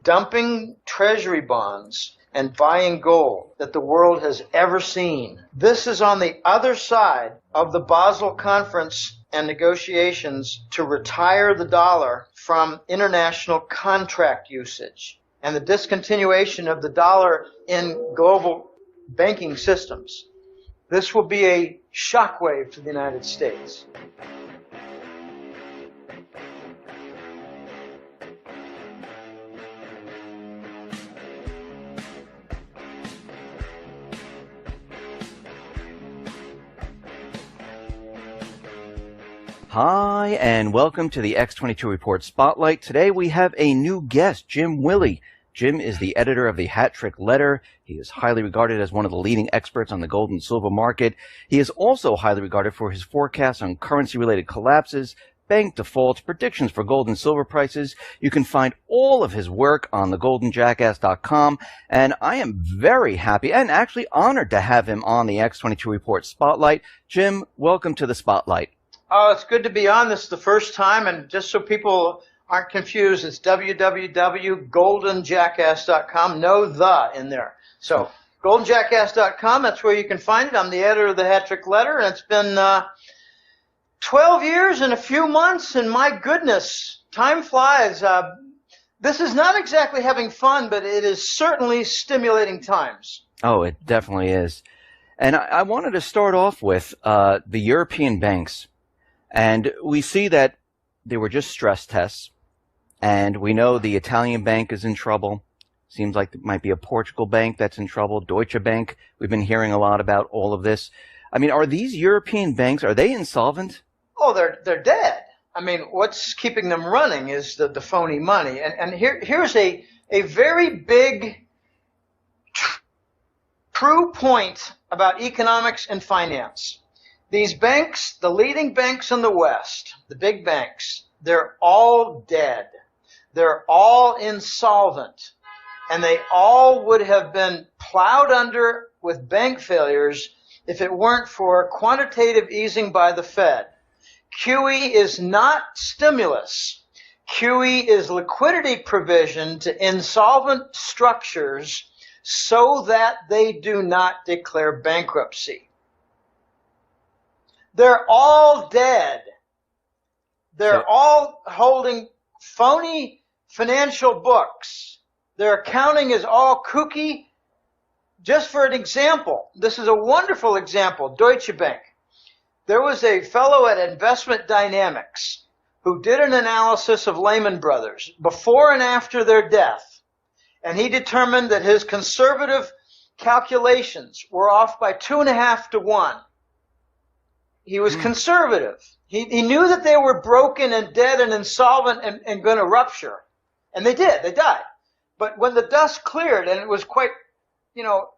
dumping treasury bonds and buying gold that the world has ever seen. This is on the other side of the Basel Conference and negotiations to retire the dollar from international contract usage and the discontinuation of the dollar in global banking systems. This will be a shockwave to the United States. Hi, and welcome to the X22 Report Spotlight. Today we have a new guest, Jim Willie. Jim is the editor of the Hat Trick Letter. He is highly regarded as one of the leading experts on the gold and silver market. He is also highly regarded for his forecasts on currency-related collapses, bank defaults, predictions for gold and silver prices. You can find all of his work on thegoldenjackass.com, and I am very happy and actually honored to have him on the X22 Report Spotlight. Jim, welcome to the Spotlight. Oh, it's good to be on. This the first time, and just so people aren't confused, it's www.goldenjackass.com. No "the" in there. So goldenjackass.com, that's where you can find it. I'm the editor of the Hat Trick Letter, and it's been 12 years and a few months, and my goodness, time flies. This is not exactly having fun, but it is certainly stimulating times. Oh, it definitely is. And I wanted to start off with the European banks. And we see that they were just stress tests, and we know the Italian bank is in trouble. Seems like it might be a Portugal bank that's in trouble, Deutsche Bank. We've been hearing a lot about all of this. I mean, are these European banks, are they insolvent? Oh, they're dead. I mean, what's keeping them running is the phony money. And here's a very big true point about economics and finance. These banks, the leading banks in the West, the big banks, they're all dead. They're all insolvent. And they all would have been plowed under with bank failures if it weren't for quantitative easing by the Fed. QE is not stimulus. QE is liquidity provision to insolvent structures so that they do not declare bankruptcy. They're all dead. They're all holding phony financial books. Their accounting is all kooky. Just for an example, this is a wonderful example, Deutsche Bank. There was a fellow at Investment Dynamics who did an analysis of Lehman Brothers before and after their death, and he determined that his conservative calculations were off by 2.5 to 1. He was conservative. He knew that they were broken and dead and insolvent and going to rupture. And they did. They died. But when the dust cleared, and it was quite,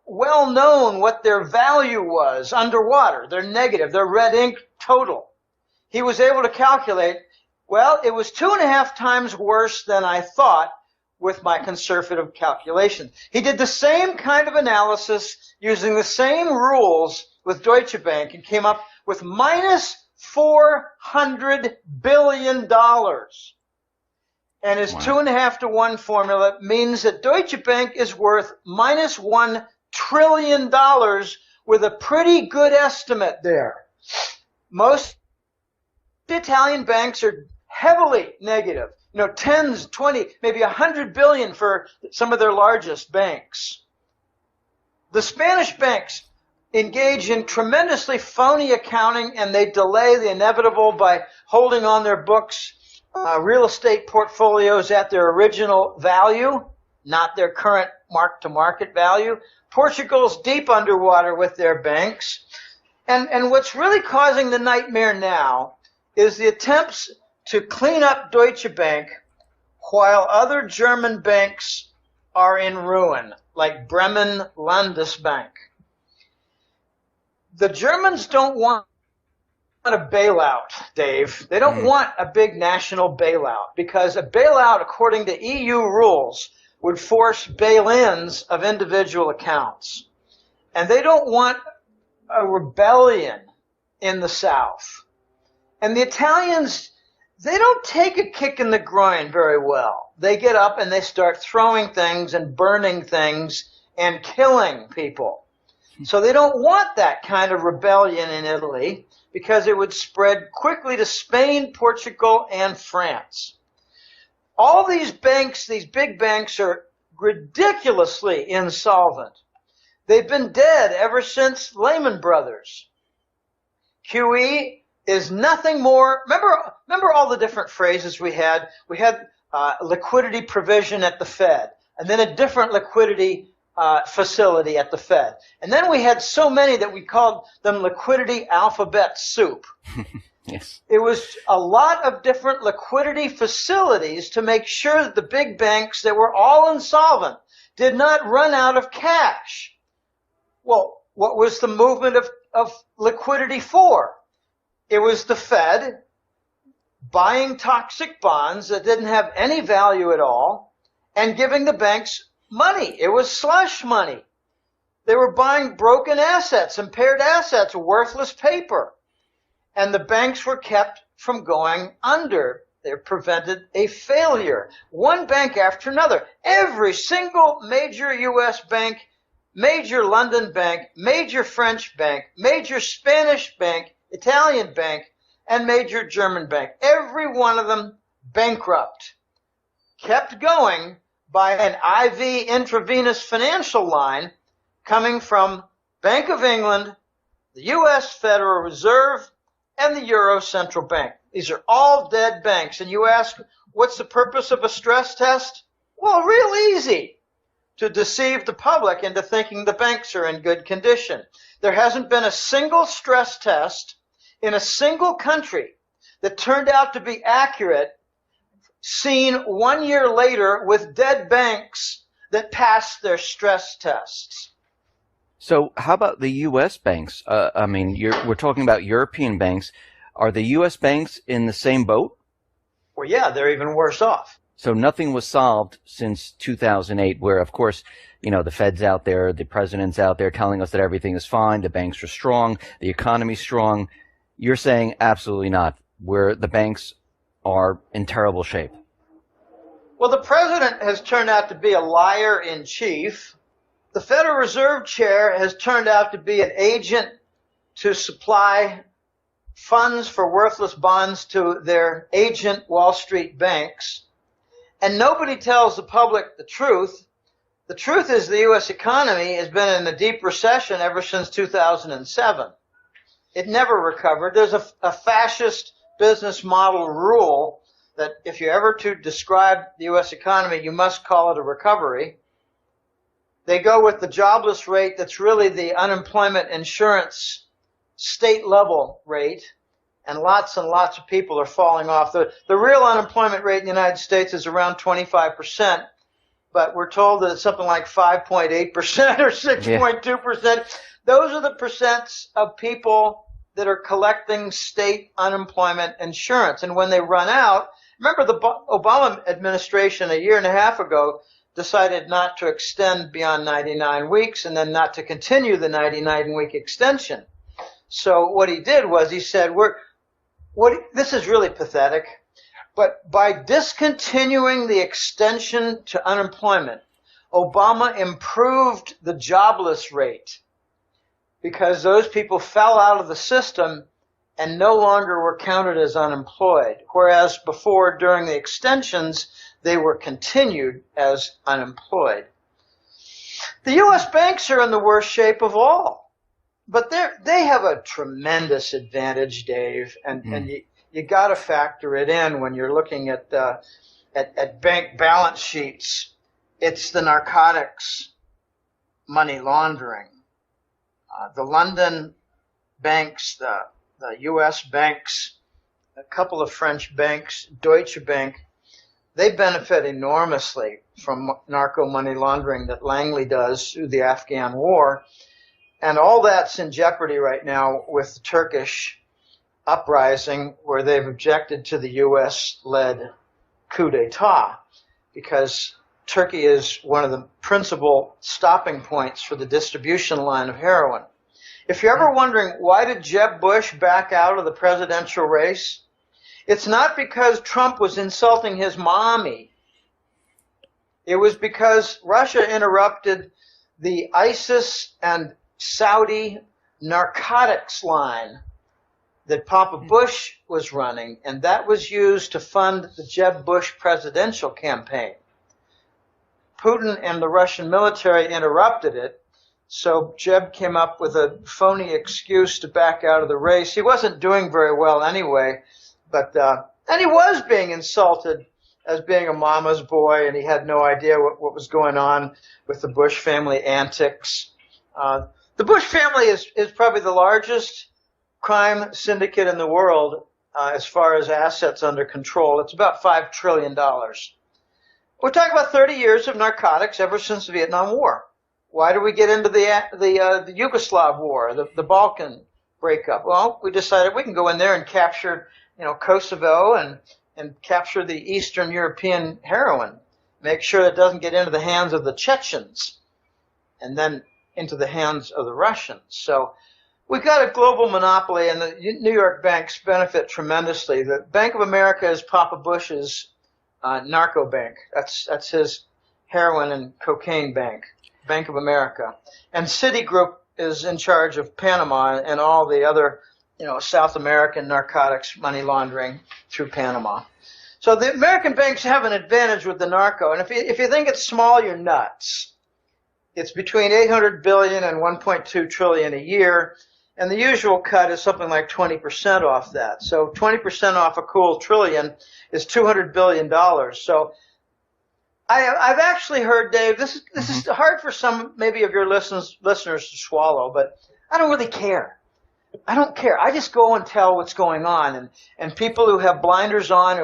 well known what their value was underwater, their negative, their red ink total, he was able to calculate, well, it was 2.5 times worse than I thought with my conservative calculation. He did the same kind of analysis using the same rules with Deutsche Bank and came up with minus $400 billion. And his 2.5 to 1 formula means that Deutsche Bank is worth minus $1 trillion with a pretty good estimate there. Most Italian banks are heavily negative. Tens, 20, maybe 100 billion for some of their largest banks. The Spanish banks engage in tremendously phony accounting, and they delay the inevitable by holding on their books real estate portfolios at their original value, not their current mark-to-market value. Portugal's deep underwater with their banks. And what's really causing the nightmare now is the attempts to clean up Deutsche Bank while other German banks are in ruin, like Bremen Landesbank. The Germans don't want a bailout, Dave. They don't want a big national bailout, because a bailout, according to EU rules, would force bail-ins of individual accounts. And they don't want a rebellion in the South. And the Italians, they don't take a kick in the groin very well. they get up and they start throwing things and burning things and killing people. So they don't want that kind of rebellion in Italy because it would spread quickly to Spain, Portugal, and France. All these banks, these big banks, are ridiculously insolvent. They've been dead ever since Lehman Brothers. QE is nothing more. Remember all the different phrases we had? We had liquidity provision at the Fed, and then a different liquidity facility at the Fed. And then we had so many that we called them liquidity alphabet soup. Yes. It was a lot of different liquidity facilities to make sure that the big banks that were all insolvent did not run out of cash. Well, what was the movement of liquidity for? It was the Fed buying toxic bonds that didn't have any value at all and giving the banks money. It was slush money. They were buying broken assets, impaired assets, worthless paper. And the banks were kept from going under. They prevented a failure. One bank after another. Every single major U.S. bank, major London bank, major French bank, major Spanish bank, Italian bank, and major German bank. Every one of them bankrupt. Kept going by an IV intravenous financial line coming from Bank of England, the U.S. Federal Reserve, and the Euro Central Bank. These are all dead banks. And you ask, what's the purpose of a stress test? Well, real easy. To deceive the public into thinking the banks are in good condition. There hasn't been a single stress test in a single country that turned out to be accurate, seen 1 year later with dead banks that passed their stress tests. So how about the U.S. banks? We're talking about European banks. Are the U.S. banks in the same boat? Well, yeah, they're even worse off. So nothing was solved since 2008, where, of course, the Fed's out there, the president's out there telling us that everything is fine, the banks are strong, the economy's strong. You're saying absolutely not, where the banks are in terrible shape. Well, the president has turned out to be a liar in chief. The Federal Reserve Chair has turned out to be an agent to supply funds for worthless bonds to their agent Wall Street banks. And nobody tells the public the truth. The truth is the U.S. economy has been in a deep recession ever since 2007. It never recovered. There's a fascist business model rule that if you're ever to describe the U.S. economy, you must call it a recovery. They go with the jobless rate that's really the unemployment insurance state level rate, and lots of people are falling off. The real unemployment rate in the United States is around 25%, but we're told that it's something like 5.8% or 6.2%. Yeah. Those are the percents of people that are collecting state unemployment insurance. And when they run out, remember the Obama administration a year and a half ago decided not to extend beyond 99 weeks and then not to continue the 99-week extension. So what he did was he said, this is really pathetic, but by discontinuing the extension to unemployment, Obama improved the jobless rate because those people fell out of the system and no longer were counted as unemployed, whereas before, during the extensions, they were continued as unemployed. The U.S. banks are in the worst shape of all, but they have a tremendous advantage, Dave, and you got to factor it in when you're looking at bank balance sheets. It's the narcotics, money laundering, the London banks, the U.S. banks, a couple of French banks, Deutsche Bank. They benefit enormously from narco money laundering that Langley does through the Afghan war. And all that's in jeopardy right now with the Turkish uprising where they've objected to the U.S.-led coup d'etat because Turkey is one of the principal stopping points for the distribution line of heroin. If you're ever wondering why did Jeb Bush back out of the presidential race, it's not because Trump was insulting his mommy. It was because Russia interrupted the ISIS and Saudi narcotics line that Papa Bush was running, and that was used to fund the Jeb Bush presidential campaign. Putin and the Russian military interrupted it, so Jeb came up with a phony excuse to back out of the race. He wasn't doing very well anyway, but and he was being insulted as being a mama's boy, and he had no idea what was going on with the Bush family antics. The Bush family is probably the largest crime syndicate in the world as far as assets under control. It's about $5 trillion. We're talking about 30 years of narcotics ever since the Vietnam War. Why do we get into the Yugoslav war, the Balkan breakup? Well, we decided we can go in there and capture, Kosovo and capture the Eastern European heroin, make sure it doesn't get into the hands of the Chechens and then into the hands of the Russians. So we've got a global monopoly, and the New York banks benefit tremendously. The Bank of America is Papa Bush's narco bank. That's his heroin and cocaine bank, Bank of America. And Citigroup is in charge of Panama and all the other South American narcotics money laundering through Panama. So the American banks have an advantage with the narco. And if you think it's small, you're nuts. It's between $800 billion and $1.2 trillion a year. And the usual cut is something like 20% off that. So 20% off a cool trillion is $200 billion. So I've actually heard, Dave, this is hard for some maybe of your listeners to swallow, but I don't really care. I don't care. I just go and tell what's going on. And people who have blinders on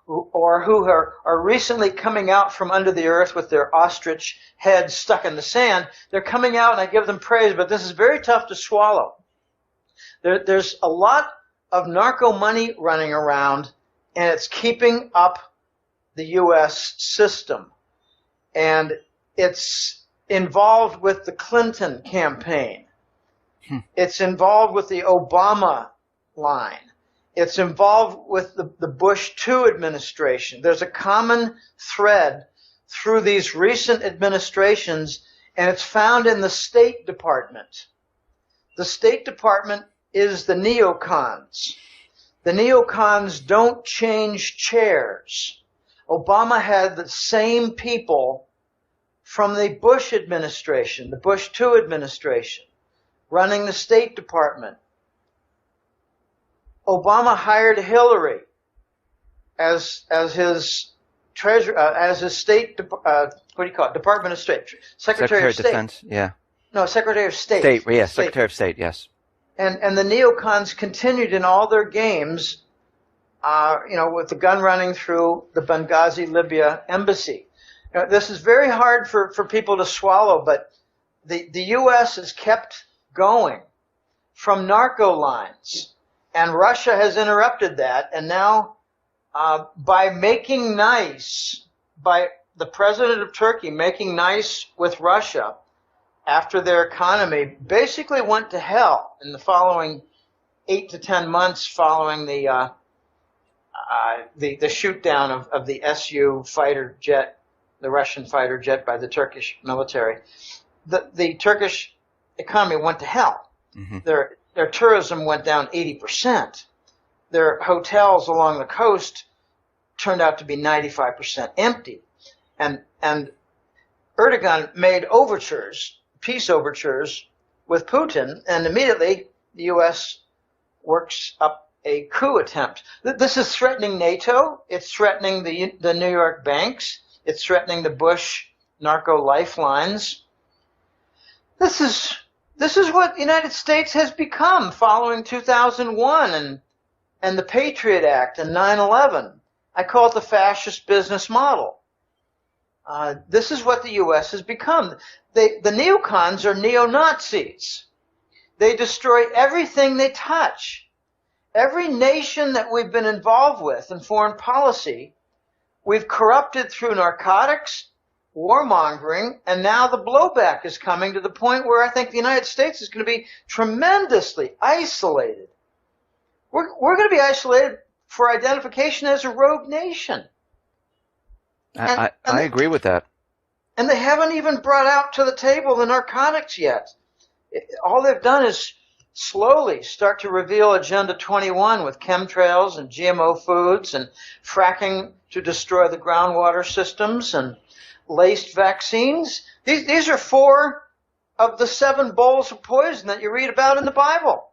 or who are recently coming out from under the earth with their ostrich heads stuck in the sand, they're coming out and I give them praise, but this is very tough to swallow. There's a lot of narco money running around, and it's keeping up the U.S. system. And it's involved with the Clinton campaign. It's involved with the Obama line. It's involved with the Bush II administration. There's a common thread through these recent administrations, and it's found in the State Department. The State Department is the neocons. The neocons don't change chairs. Obama had the same people from the Bush administration, the Bush II administration, running the State Department. Obama hired Hillary as his treasurer, as his state, Department of State, Secretary of State. Defense, yeah. No, Secretary of State. Secretary of State, yes. And the neocons continued in all their games, with the gun running through the Benghazi, Libya embassy. This is very hard for people to swallow, but the U.S. has kept going from narco lines, and Russia has interrupted that. And now, by making nice, by the president of Turkey making nice with Russia, after their economy basically went to hell in the following 8 to 10 months following the shoot down of the Su fighter jet, the Russian fighter jet by the Turkish military. The Turkish economy went to hell. Mm-hmm. Their tourism went down 80%. Their hotels along the coast turned out to be 95% empty. And Erdogan made peace overtures with Putin, and immediately the U.S. works up a coup attempt. This is threatening NATO. It's threatening the New York banks. It's threatening the Bush narco lifelines. This is what the United States has become following 2001 and the Patriot Act and 9/11. I call it the fascist business model. This is what the U.S. has become. The neocons are neo-Nazis. They destroy everything they touch. Every nation that we've been involved with in foreign policy, we've corrupted through narcotics, warmongering, and now the blowback is coming to the point where I think the United States is going to be tremendously isolated. We're going to be isolated for identification as a rogue nation. I agree with that. And they haven't even brought out to the table the narcotics yet. All they've done is slowly start to reveal Agenda 21 with chemtrails and GMO foods and fracking to destroy the groundwater systems and laced vaccines. These are 4 of the 7 bowls of poison that you read about in the Bible.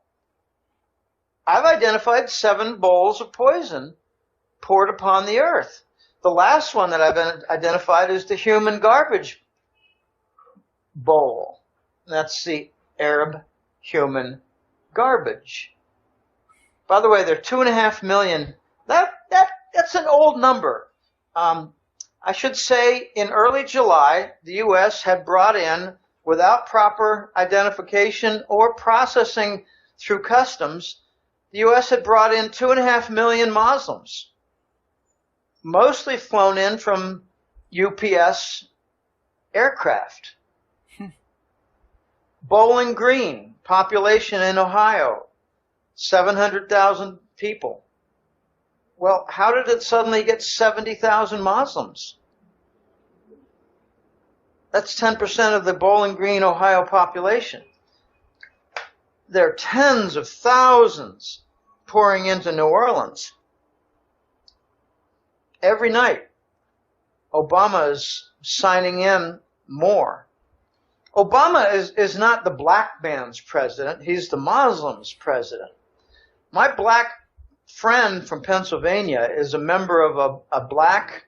I've identified 7 bowls of poison poured upon the earth. The last one that I've identified is the human garbage bowl. That's the Arab human garbage. By the way, there are 2.5 million. That's an old number. I should say in early July, the U.S. had brought in, without proper identification or processing through customs, the U.S. had brought in 2.5 million Muslims, mostly flown in from UPS aircraft. Bowling Green, population in Ohio, 700,000 people. Well, how did it suddenly get 70,000 Muslims? That's 10% of the Bowling Green, Ohio population. There are tens of thousands pouring into New Orleans. Every night, Obama is signing in more. Obama is not the black man's president. He's the Muslim's president. My black friend from Pennsylvania is a member of a black,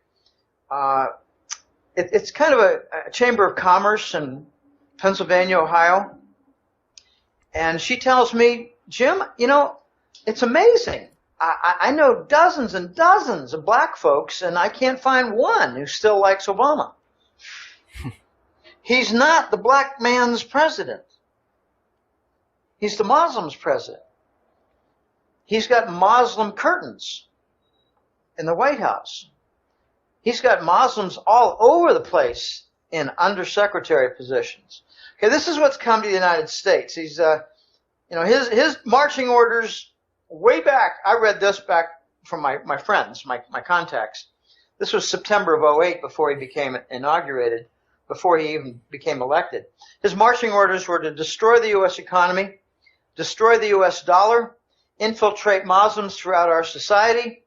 it's kind of a chamber of commerce in Pennsylvania, Ohio. And she tells me, Jim, you know, it's amazing. I know dozens and dozens of black folks, and I can't find one who still likes Obama. He's not the black man's president. He's the Muslim's president. He's got Muslim curtains in the White House. He's got Muslims all over the place in undersecretary positions. Okay, this is what's come to the United States. He's, his marching orders way back. I read this back from my friends, my contacts. This was September of 2008 before he became inaugurated, before he even became elected. His marching orders were to destroy the U.S. economy, destroy the U.S. dollar, infiltrate Muslims throughout our society,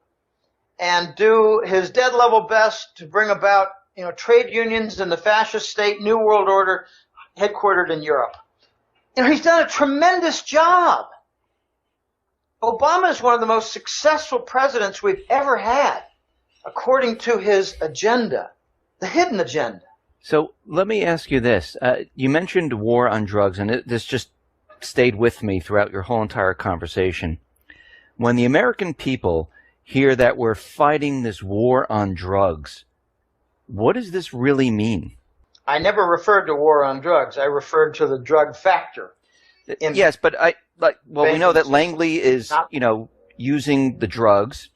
and do his dead level best to bring about, trade unions in the fascist state, New World Order, headquartered in Europe. He's done a tremendous job. Obama is one of the most successful presidents we've ever had, according to his agenda, the hidden agenda. So let me ask you this. You mentioned war on drugs, and this just stayed with me throughout your whole entire conversation. When the American people hear that we're fighting this war on drugs, what does this really mean? I never referred to war on drugs. I referred to the drug factor. Yes, but we know that Langley is, using the drugs,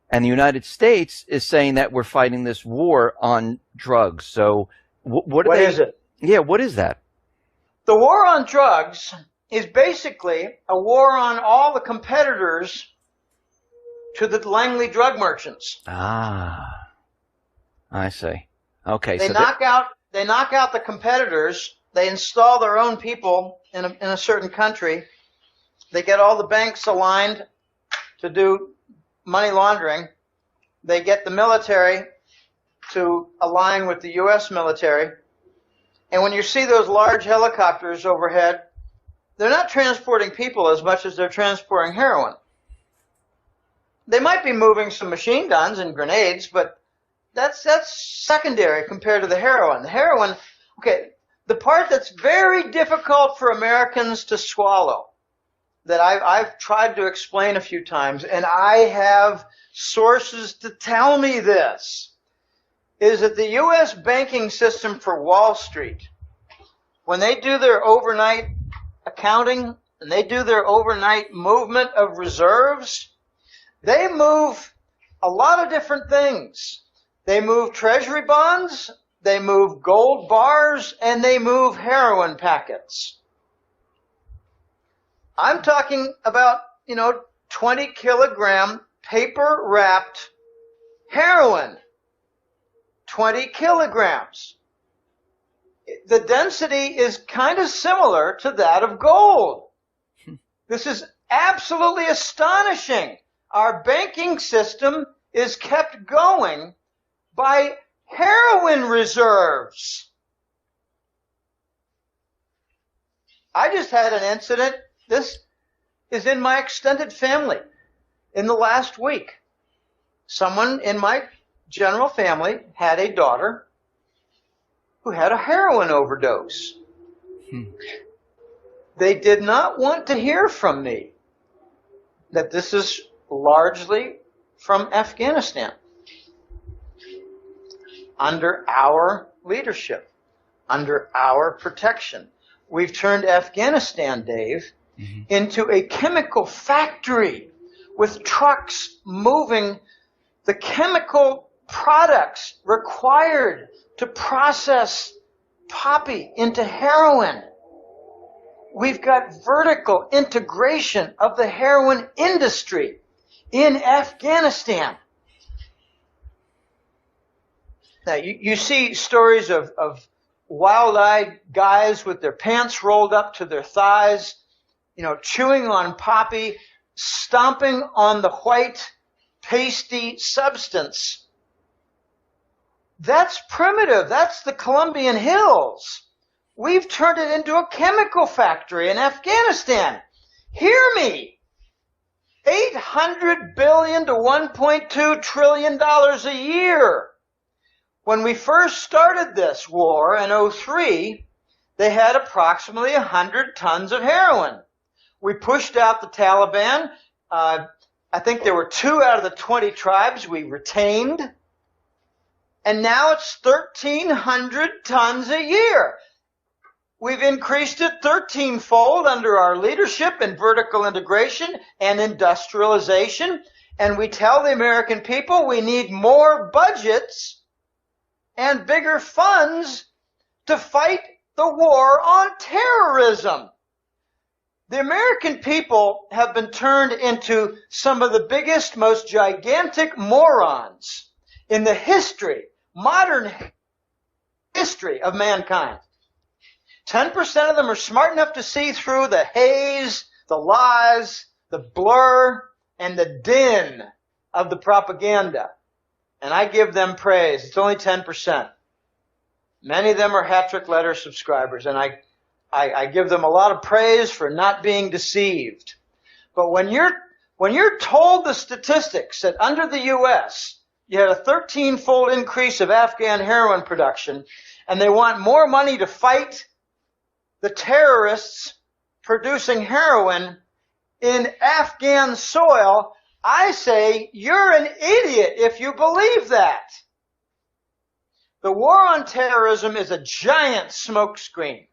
and the United States is saying that we're fighting this war on drugs. So what is it? Yeah, what is that? The war on drugs is basically a war on all the competitors to the Langley drug merchants. Ah, I see. Okay, they knock out the competitors. They install their own people in a certain country. They get all the banks aligned to do money laundering. They get the military to align with the U.S. military. And when you see those large helicopters overhead, they're not transporting people as much as they're transporting heroin. They might be moving some machine guns and grenades, but that's secondary compared to the heroin. The heroin, okay, the part that's very difficult for Americans to swallow, that I've tried to explain a few times, and I have sources to tell me this, is that the U.S. banking system for Wall Street, when they do their overnight accounting and they do their overnight movement of reserves, they move a lot of different things. They move treasury bonds, they move gold bars, and they move heroin packets. I'm talking about, 20-kilogram paper-wrapped heroin. 20 kilograms. the density is kind of similar to that of gold. This is absolutely astonishing. Our banking system is kept going by heroin reserves. I just had an incident. This is in my extended family in the last week. Someone in my general family had a daughter who had a heroin overdose. They did not want to hear from me that this is largely from Afghanistan. Under our leadership, under our protection. We've turned Afghanistan, Dave, into a chemical factory with trucks moving the chemical products required to process poppy into heroin. We've got vertical integration of the heroin industry in Afghanistan. Now, you see stories of wild-eyed guys with their pants rolled up to their thighs, chewing on poppy, stomping on the white, pasty substance. That's primitive. That's the Colombian Hills. We've turned it into a chemical factory in Afghanistan. Hear me. $800 billion to $1.2 trillion a year. When we first started this war in 2003, they had approximately 100 tons of heroin. We pushed out the Taliban. I think there were 2 out of the 20 tribes we retained. And now it's 1,300 tons a year. We've increased it 13-fold under our leadership in vertical integration and industrialization. And we tell the American people we need more budgets and bigger funds to fight the war on terrorism. The American people have been turned into some of the biggest, most gigantic morons in the modern history of mankind. 10% of them are smart enough to see through the haze, the lies, the blur, and the din of the propaganda. And I give them praise. It's only 10%. Many of them are hat-trick letter subscribers, and I give them a lot of praise for not being deceived. But when you're told the statistics that under the U.S. you had a 13-fold increase of Afghan heroin production, and they want more money to fight the terrorists producing heroin in Afghan soil, I say you're an idiot if you believe that. The war on terrorism is a giant smokescreen.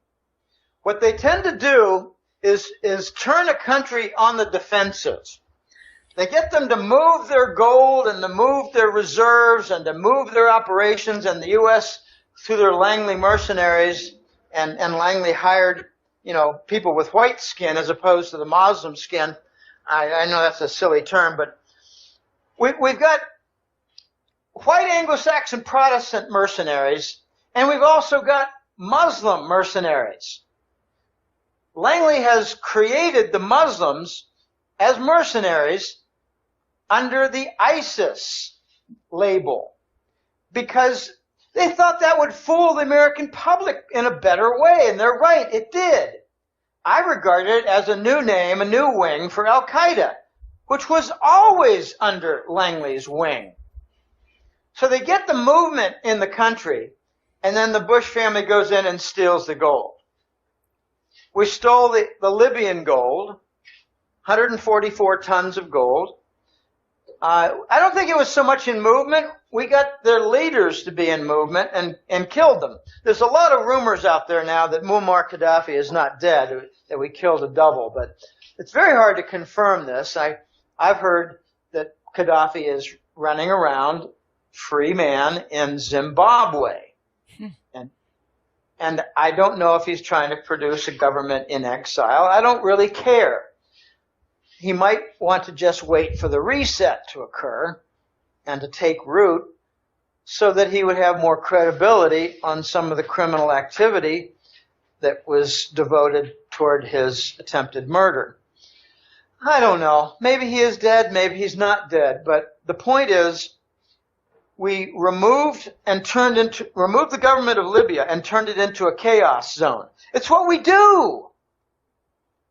What they tend to do is turn a country on the defensive. They get them to move their gold and to move their reserves and to move their operations, and the U.S. through their Langley mercenaries and Langley hired, people with white skin as opposed to the Muslim skin. I know that's a silly term, but we've got white Anglo-Saxon Protestant mercenaries, and we've also got Muslim mercenaries. Langley has created the Muslims as mercenaries under the ISIS label because they thought that would fool the American public in a better way, and they're right, it did. I regard it as a new name, a new wing for Al-Qaeda, which was always under Langley's wing. So they get the movement in the country, and then the Bush family goes in and steals the gold. We stole the Libyan gold, 144 tons of gold. I don't think it was so much in movement. We got their leaders to be in movement and killed them. There's a lot of rumors out there now that Muammar Gaddafi is not dead, that we killed a double, but it's very hard to confirm this. I've heard that Gaddafi is running around free man in Zimbabwe. And I don't know if he's trying to produce a government in exile. I don't really care. He might want to just wait for the reset to occur and to take root. so that he would have more credibility on some of the criminal activity that was devoted toward his attempted murder. I don't know. Maybe he is dead, maybe he's not dead, but the point is, we removed the government of Libya and turned it into a chaos zone. It's what we do.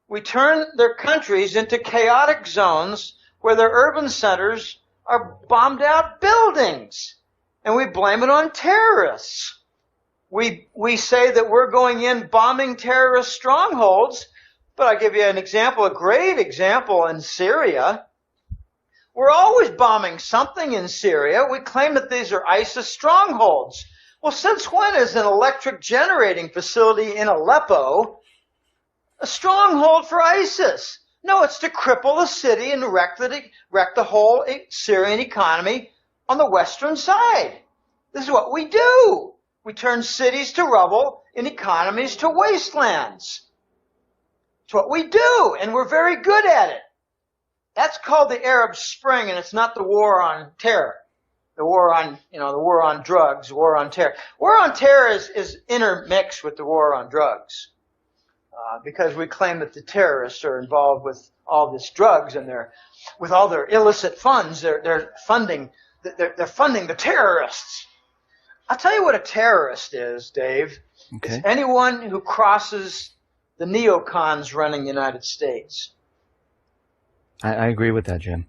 We turn their countries into chaotic zones where their urban centers are bombed out buildings, and we blame it on terrorists. We say that we're going in bombing terrorist strongholds, but I'll give you an example, a great example in Syria. We're always bombing something in Syria. We claim that these are ISIS strongholds. Well, since when is an electric generating facility in Aleppo a stronghold for ISIS? No, it's to cripple the city and wreck the whole Syrian economy on the western side. This is what we do. We turn cities to rubble and economies to wastelands. It's what we do, and we're very good at it. That's called the Arab Spring, and it's not the war on terror. The war on drugs, the war on terror. War on terror is intermixed with the war on drugs. Because we claim that the terrorists are involved with all this drugs and with all their illicit funds, they're funding the terrorists. I'll tell you what a terrorist is, Dave. Okay. It's anyone who crosses the neocons running the United States. I agree with that, Jim.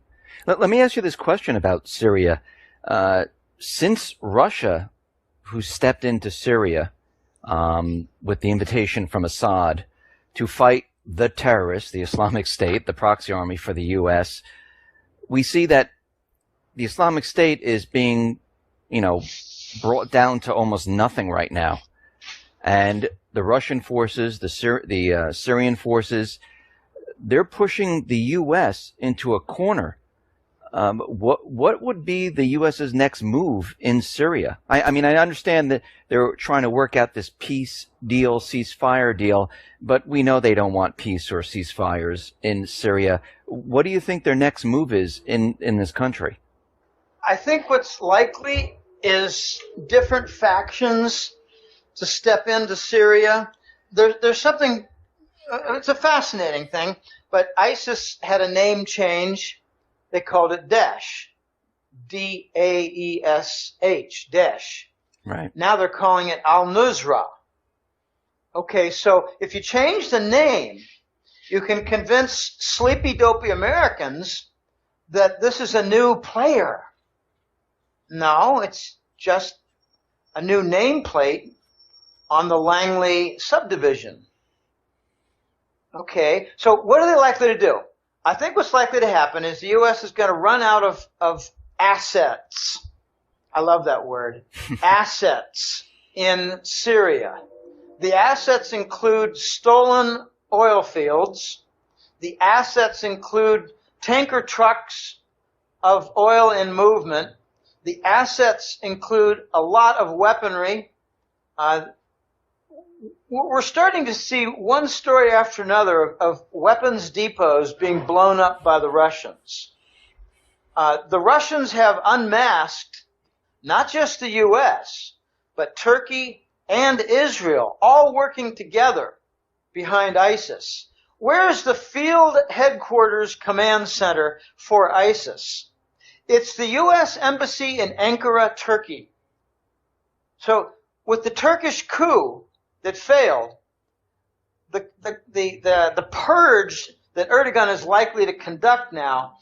Let me ask you this question about Syria. Since Russia, who stepped into Syria with the invitation from Assad to fight the terrorists, the Islamic State, the proxy army for the U.S., we see that the Islamic State is being, brought down to almost nothing right now. And the Russian forces, the Syrian forces, they're pushing the U.S. into a corner. What would be the U.S.'s next move in Syria? I mean, I understand that they're trying to work out this peace deal, ceasefire deal, but we know they don't want peace or ceasefires in Syria. What do you think their next move is in this country? I think what's likely is different factions to step into Syria. There's something, it's a fascinating thing, but ISIS had a name change. They called it Daesh. D-A-E-S-H, Daesh. Right. Now they're calling it Al-Nusra. Okay, so if you change the name, you can convince sleepy, dopey Americans that this is a new player. No, it's just a new nameplate on the Langley subdivision. Okay, so what are they likely to do? I think what's likely to happen is the U.S. is going to run out of assets. I love that word. Assets in Syria. The assets include stolen oil fields. The assets include tanker trucks of oil in movement. The assets include a lot of weaponry. We're starting to see one story after another of weapons depots being blown up by the Russians. The Russians have unmasked not just the U.S., but Turkey and Israel, all working together behind ISIS. Where is the field headquarters command center for ISIS? It's the U.S. Embassy in Ankara, Turkey. So with the Turkish coup that failed, the purge that Erdogan is likely to conduct now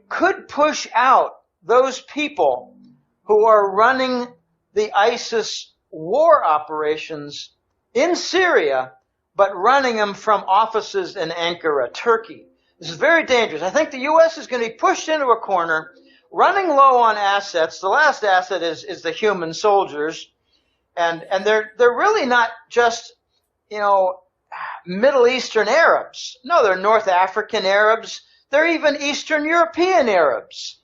could push out those people who are running the ISIS war operations in Syria, but running them from offices in Ankara, Turkey. This is very dangerous. I think the U.S. is going to be pushed into a corner, running low on assets. The last asset is the human soldiers. And they're really not just, Middle Eastern Arabs. No, they're North African Arabs. They're even Eastern European Arabs.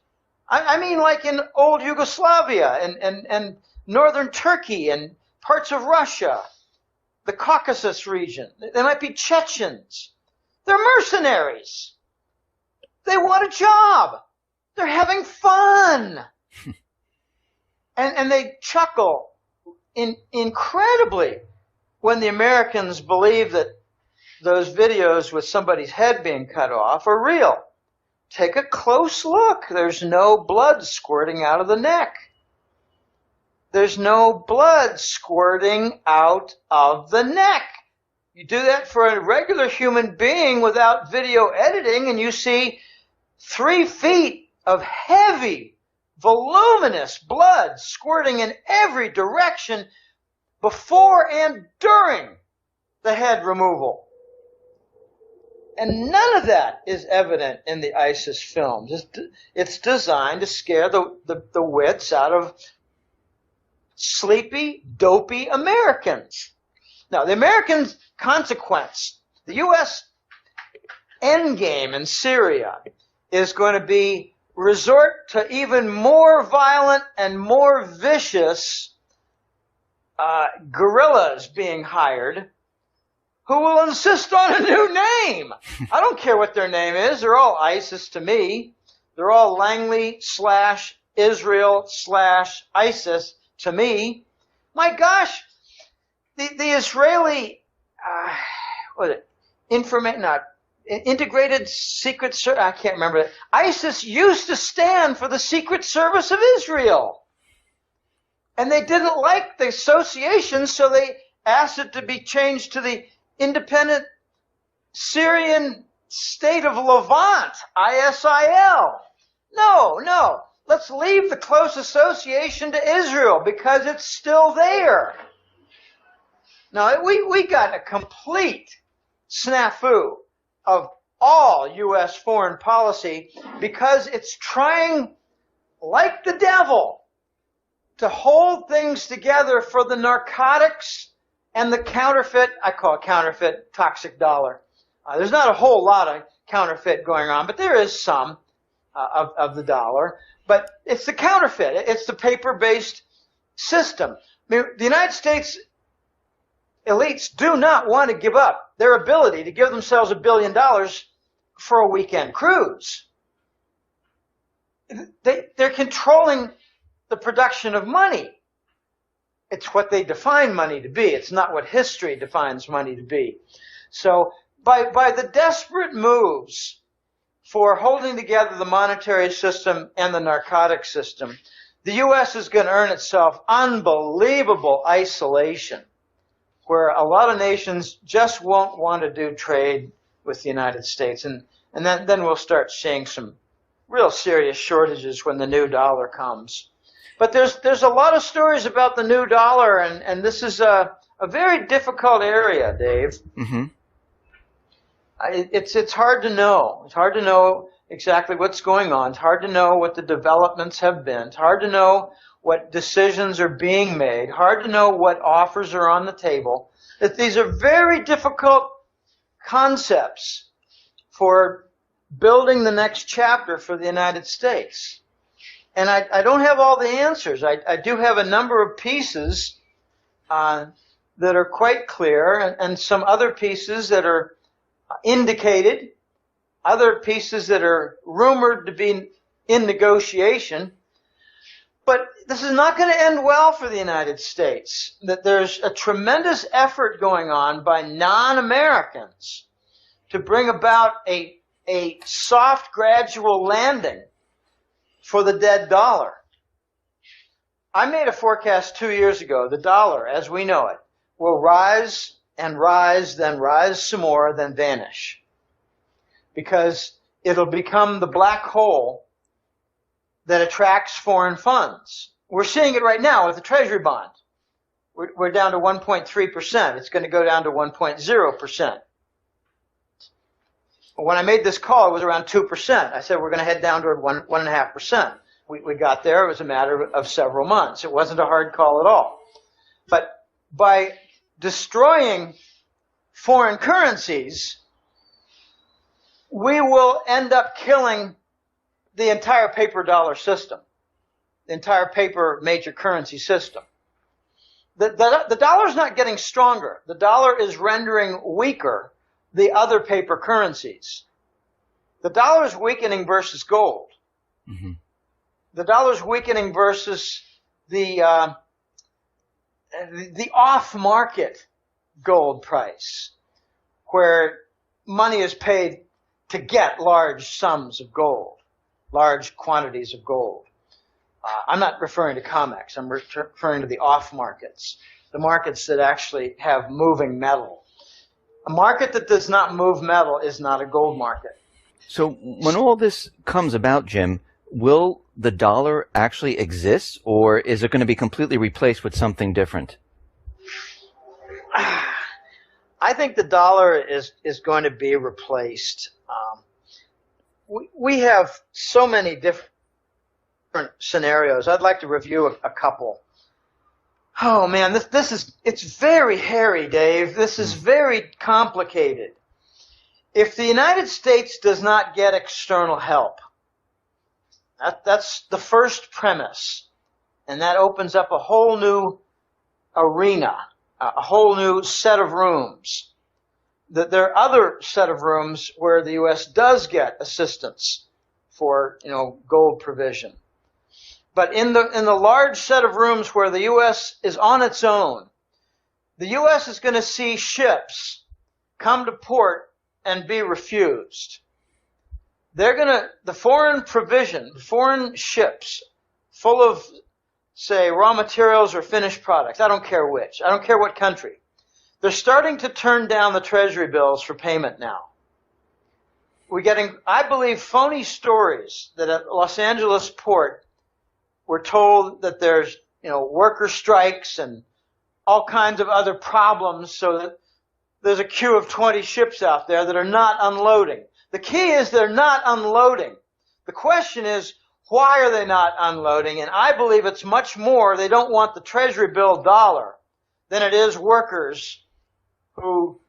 I mean, like in old Yugoslavia and northern Turkey and parts of Russia, the Caucasus region. They might be Chechens. They're mercenaries. They want a job. They're having fun. And they chuckle incredibly when the Americans believe that those videos with somebody's head being cut off are real. Take a close look. There's no blood squirting out of the neck. There's no blood squirting out of the neck. You do that for a regular human being without video editing, and you see 3 feet of heavy, voluminous blood squirting in every direction before and during the head removal. And none of that is evident in the ISIS films. It's designed to scare the wits out of sleepy, dopey Americans. Now, the American consequence, the U.S. endgame in Syria is going to be resort to even more violent and more vicious guerrillas being hired who will insist on a new name. I don't care what their name is. They're all ISIS to me. They're all Langley/Israel/ISIS to me. My gosh, the Israeli, integrated secret service, I can't remember it. ISIS used to stand for the Secret Service of Israel. And they didn't like the association, so they asked it to be changed to the Independent Syrian State of Levant, ISIL. No. Let's leave the close association to Israel because it's still there. Now, we got a complete snafu of all U.S. foreign policy because it's trying, like the devil, to hold things together for the narcotics and the counterfeit, I call it counterfeit, toxic dollar. There's not a whole lot of counterfeit going on, but there is some of the dollar. But it's the counterfeit. It's the paper-based system. I mean, the United States elites do not want to give up their ability to give themselves $1 billion for a weekend cruise. They're controlling the production of money. It's what they define money to be. It's not what history defines money to be. So by the desperate moves for holding together the monetary system and the narcotic system, the U.S. is going to earn itself unbelievable isolation, where a lot of nations just won't want to do trade with the United States. And then we'll start seeing some real serious shortages when the new dollar comes. But there's a lot of stories about the new dollar, and this is a very difficult area, Dave. Mm-hmm. It's hard to know. It's hard to know exactly what's going on. It's hard to know what the developments have been. It's hard to know what decisions are being made. Hard to know what offers are on the table. That these are very difficult concepts for building the next chapter for the United States. And I don't have all the answers. I do have a number of pieces that are quite clear, and some other pieces that are indicated, other pieces that are rumored to be in negotiation. But this is not going to end well for the United States. That there's a tremendous effort going on by non-Americans to bring about a soft, gradual landing for the dead dollar. I made a forecast 2 years ago. The dollar, as we know it, will rise and rise, then rise some more, then vanish. Because it'll become the black hole that attracts foreign funds. We're seeing it right now with the Treasury bond. We're down to 1.3%. It's going to go down to 1.0%. When I made this call, it was around 2%. I said we're going to head down toward 1.5%. We got there. It was a matter of several months. It wasn't a hard call at all. But by destroying foreign currencies, we will end up killing the entire paper dollar system, the entire paper major currency system. The dollar's not getting stronger. The dollar is rendering weaker the other paper currencies. The dollar is weakening versus gold. Mm-hmm. The dollar is weakening versus the off-market gold price, where money is paid to get large sums of gold, large quantities of gold. I'm not referring to COMEX. I'm referring to the off-markets, the markets that actually have moving metal. A market that does not move metal is not a gold market. So when all this comes about, Jim, will the dollar actually exist, or is it going to be completely replaced with something different? I think the dollar is going to be replaced. We have so many different scenarios. I'd like to review a couple. Oh man, it's very hairy, Dave. This is very complicated. If the United States does not get external help, that's the first premise, and that opens up a whole new arena, a whole new set of rooms. There are other set of rooms where the U.S. does get assistance for, gold provision. But in the large set of rooms where the U.S. is on its own, the U.S. is going to see ships come to port and be refused. The foreign provision, foreign ships full of, say, raw materials or finished products, I don't care which, I don't care what country, they're starting to turn down the treasury bills for payment now. We're getting, I believe, phony stories that at Los Angeles port we're told that there's, worker strikes and all kinds of other problems, so that there's a queue of 20 ships out there that are not unloading. The key is they're not unloading. The question is, why are they not unloading? And I believe it's much more they don't want the treasury bill dollar than it is workers who,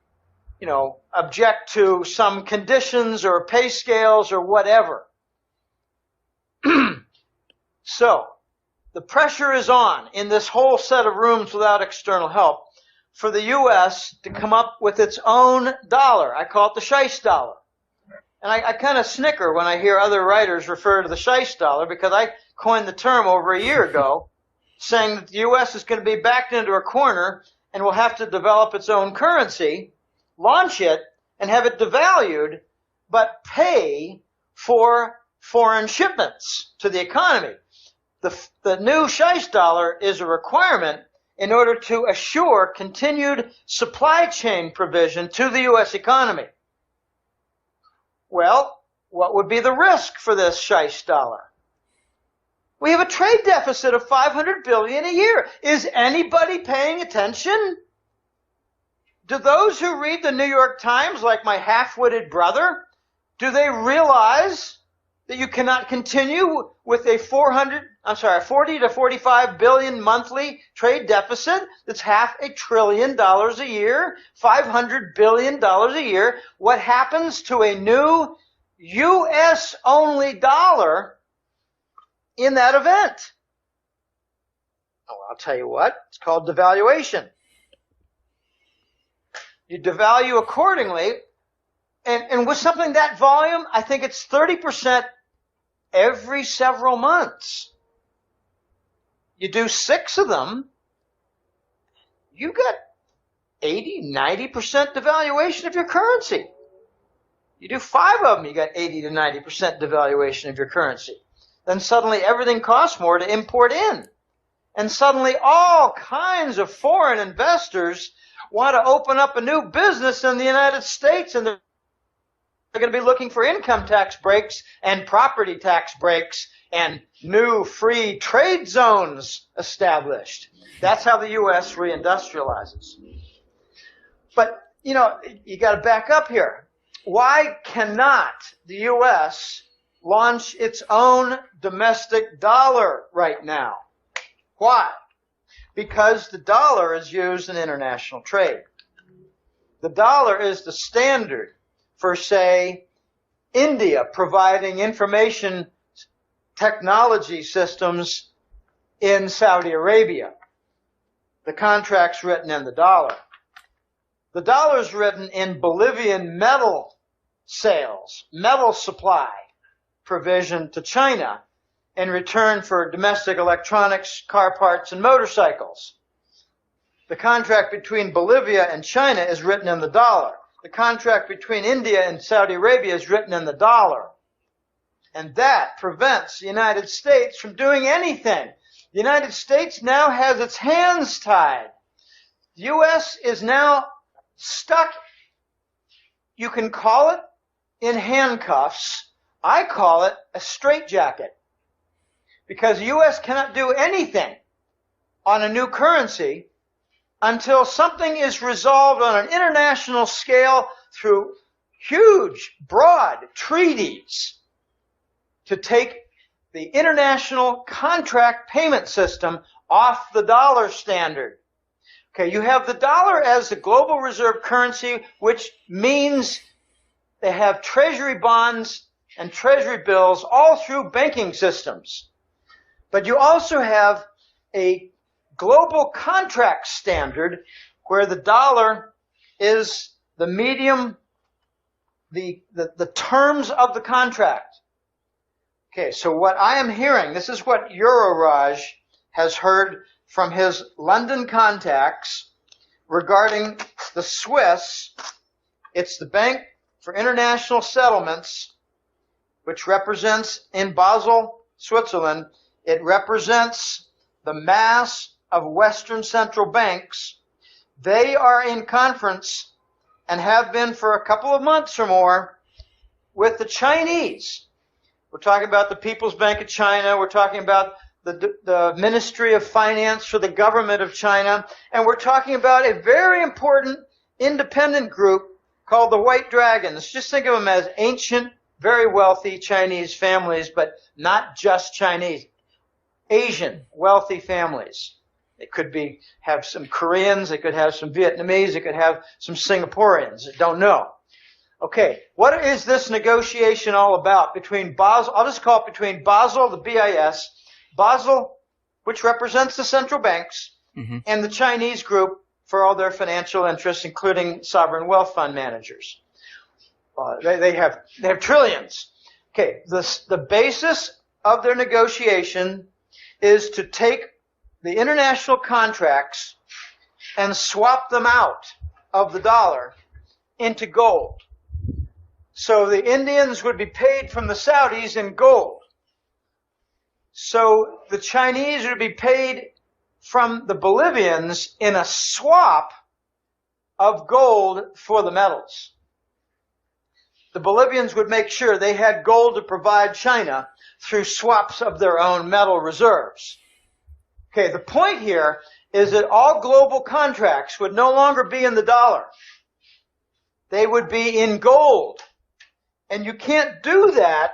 object to some conditions or pay scales or whatever. So, the pressure is on in this whole set of rooms without external help for the U.S. to come up with its own dollar. I call it the Scheist dollar. And I kind of snicker when I hear other writers refer to the Scheist dollar, because I coined the term over a year ago, saying that the U.S. is going to be backed into a corner and will have to develop its own currency, launch it, and have it devalued, but pay for foreign shipments to the economy. The new Scheist dollar is a requirement in order to assure continued supply chain provision to the U.S. economy. Well, what would be the risk for this Scheist dollar? We have a trade deficit of $500 billion a year. Is anybody paying attention? Do those who read the New York Times, like my half-witted brother, do they realize that you cannot continue with a 40 to 45 billion monthly trade deficit that's $500 billion a year, $500 billion a year? What happens to a new U.S.-only dollar in that event? Oh, I'll tell you what, it's called devaluation. You devalue accordingly, and with something that volume, I think it's 30% every several months. You do 6 of them, you got 80, 90% devaluation of your currency. You do 5 of them, you got 80 to 90% devaluation of your currency. Then suddenly everything costs more to import in. And suddenly all kinds of foreign investors want to open up a new business in the United States, and they're going to be looking for income tax breaks and property tax breaks and new free trade zones established. That's how the U.S. reindustrializes. But, you got to back up here. Why cannot the U.S. launch its own domestic dollar right now? Why? Because the dollar is used in international trade. The dollar is the standard for, say, India providing information technology systems in Saudi Arabia. The contract's written in the dollar. The dollar's written in Bolivian metal sales, metal supply provision to China, in return for domestic electronics, car parts, and motorcycles. The contract between Bolivia and China is written in the dollar. The contract between India and Saudi Arabia is written in the dollar. And that prevents the United States from doing anything. The United States now has its hands tied. The U.S. is now stuck, you can call it in handcuffs. I call it a straitjacket. Because the U.S. cannot do anything on a new currency until something is resolved on an international scale through huge, broad treaties to take the international contract payment system off the dollar standard. Okay, you have the dollar as the global reserve currency, which means they have treasury bonds and treasury bills all through banking systems. But you also have a global contract standard where the dollar is the medium, the terms of the contract. Okay, so what I am hearing, this is what Euroraj has heard from his London contacts regarding the Swiss. It's the Bank for International Settlements, which represents in Basel, Switzerland, it represents the mass of Western central banks. They are in conference and have been for a couple of months or more with the Chinese. We're talking about the People's Bank of China. We're talking about the Ministry of Finance for the government of China. And we're talking about a very important independent group called the White Dragons. Just think of them as ancient, very wealthy Chinese families, but not just Chinese. Asian wealthy families. It could have some Koreans, it could have some Vietnamese, it could have some Singaporeans. I don't know. Okay, what is this negotiation all about between Basel, I'll just call it between Basel, the BIS, Basel, which represents the central banks, and the Chinese group for all their financial interests, including sovereign wealth fund managers. They have trillions. Okay, the basis of their negotiation is to take the international contracts and swap them out of the dollar into gold. So the Indians would be paid from the Saudis in gold. So the Chinese would be paid from the Bolivians in a swap of gold for the metals. The Bolivians would make sure they had gold to provide China through swaps of their own metal reserves. Okay, the point here is that all global contracts would no longer be in the dollar. They would be in gold. And you can't do that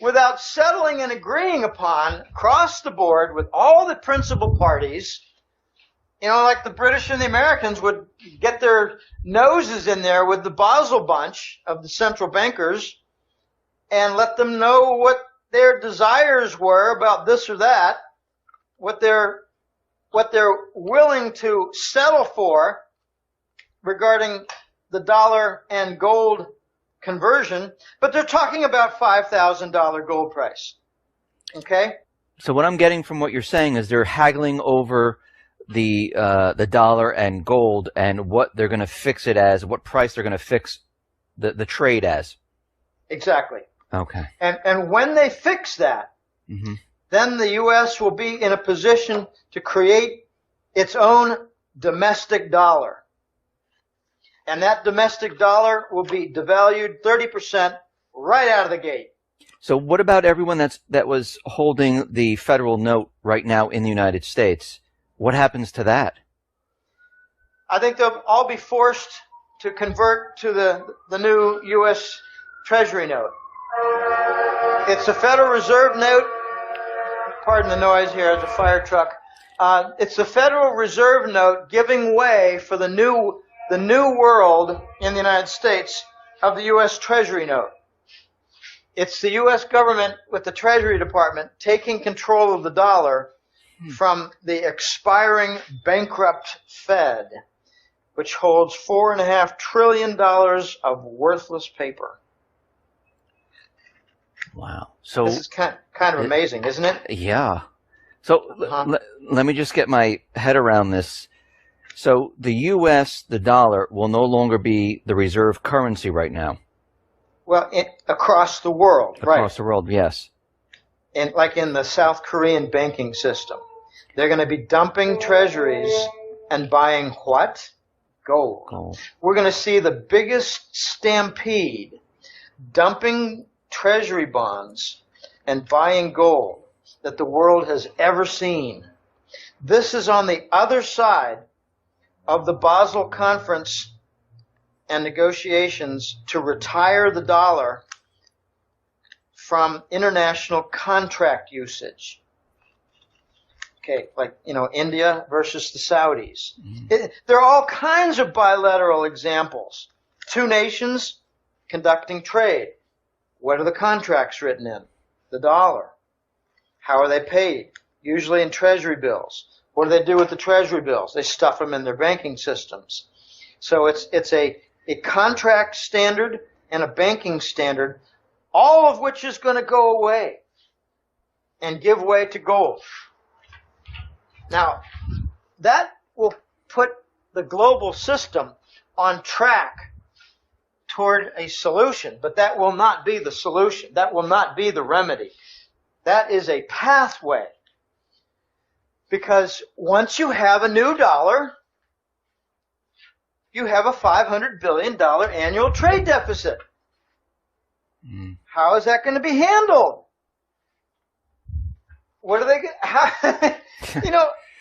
without settling and agreeing upon, across the board, with all the principal parties. You know, like the British and the Americans would get their noses in there with the Basel bunch of the central bankers and let them know what their desires were about this or that, what they're willing to settle for regarding the dollar and gold conversion, but they're talking about $5,000 gold price. Okay? So what I'm getting from what you're saying is they're haggling over the dollar and gold and what they're going to fix it as, what price they're going to fix the trade as. Exactly. Okay. And when they fix that, then the U.S. will be in a position to create its own domestic dollar. And that domestic dollar will be devalued 30% right out of the gate. So what about everyone that was holding the federal note right now in the United States? What happens to that? I think they'll all be forced to convert to the new U.S. Treasury note. It's a Federal Reserve note. Pardon the noise here, it's a fire truck. It's the Federal Reserve note giving way for the new world in the United States of the U.S. Treasury note. It's the U.S. government with the Treasury Department taking control of the dollar from the expiring bankrupt Fed, which holds $4.5 trillion of worthless paper. Wow. So This is kind of amazing, isn't it? Yeah. So let me just get my head around this. So the U.S., the dollar, will no longer be the reserve currency right now. Well, across the world, right? Across the world, yes. And like in the South Korean banking system, they're going to be dumping treasuries and buying what? Gold. We're going to see the biggest stampede, dumping treasury bonds and buying gold that the world has ever seen. This is on the other side of the Basel Conference and negotiations to retire the dollar from international contract usage. Okay, like, India versus the Saudis. There are all kinds of bilateral examples. Two nations conducting trade. What are the contracts written in? The dollar. How are they paid? Usually in treasury bills. What do they do with the treasury bills? They stuff them in their banking systems. So it's a contract standard and a banking standard, all of which is going to go away and give way to gold. Now, that will put the global system on track toward a solution, but that will not be the solution. That will not be the remedy. That is a pathway. Because once you have a new dollar, you have a $500 billion annual trade deficit. How is that going to be handled? What are they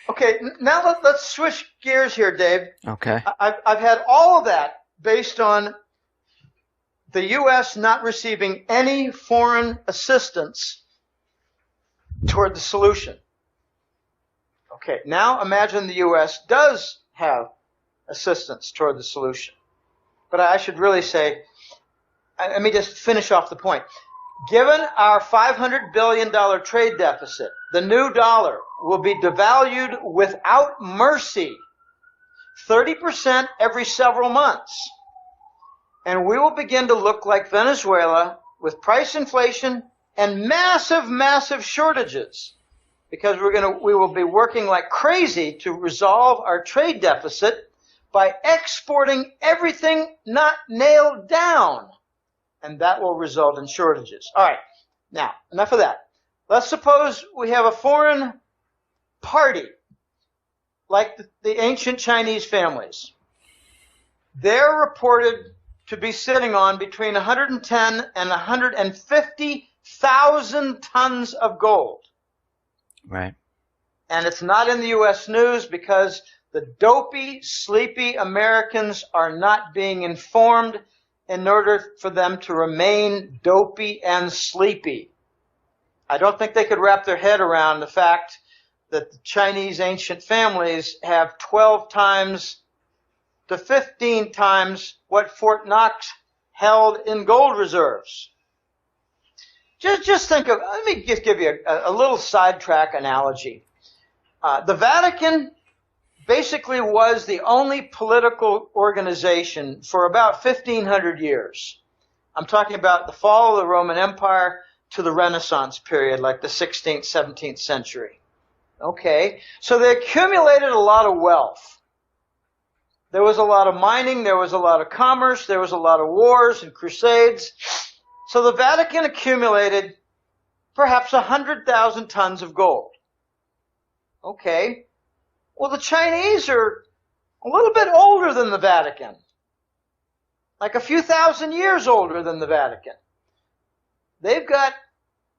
okay, now let's switch gears here, Dave. Okay. I've had all of that based on the U.S. not receiving any foreign assistance toward the solution. Okay, now imagine the U.S. does have assistance toward the solution. But I should really say, let me just finish off the point. Given our $500 billion trade deficit, the new dollar will be devalued without mercy, 30% every several months. And we will begin to look like Venezuela with price inflation and massive, massive shortages. Because we will be working like crazy to resolve our trade deficit by exporting everything not nailed down. And that will result in shortages. All right. Now, enough of that. Let's suppose we have a foreign party, like the ancient Chinese families. They're reported to be sitting on between 110 and 150,000 tons of gold. Right. And it's not in the U.S. news because the dopey, sleepy Americans are not being informed in order for them to remain dopey and sleepy. I don't think they could wrap their head around the fact that the Chinese ancient families have 12 times to 15 times what Fort Knox held in gold reserves. Just think of, let me just give you a little sidetrack analogy. The Vatican basically was the only political organization for about 1,500 years. I'm talking about the fall of the Roman Empire to the Renaissance period, like the 16th, 17th century. Okay, so they accumulated a lot of wealth. There was a lot of mining, there was a lot of commerce, there was a lot of wars and crusades. So the Vatican accumulated perhaps 100,000 tons of gold. Okay. Well, the Chinese are a little bit older than the Vatican. Like a few thousand years older than the Vatican. They've got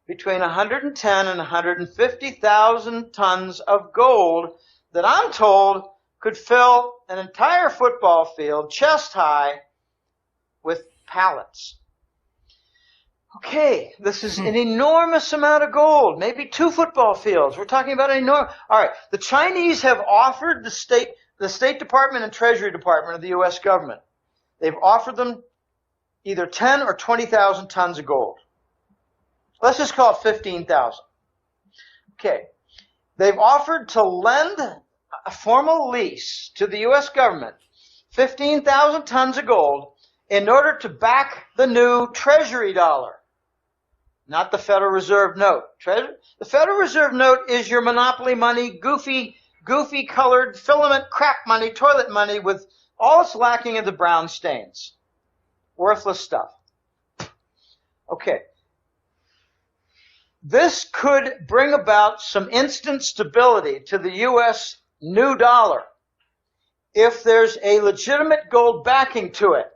between 110 and 150,000 tons of gold that I'm told could fill an entire football field chest high with pallets. Okay, this is an enormous amount of gold, maybe 2 football fields. We're talking about an enormous. All right, the Chinese have offered the State Department and Treasury Department of the U.S. government. They've offered them either 10 or 20,000 tons of gold. Let's just call it 15,000. Okay, they've offered to lend a formal lease to the U.S. government, 15,000 tons of gold, in order to back the new Treasury dollar. not the Federal Reserve note. The Federal Reserve note is your monopoly money, goofy colored filament crap money, toilet money with all it's lacking of the brown stains. Worthless stuff. Okay. This could bring about some instant stability to the U.S. new dollar if there's a legitimate gold backing to it.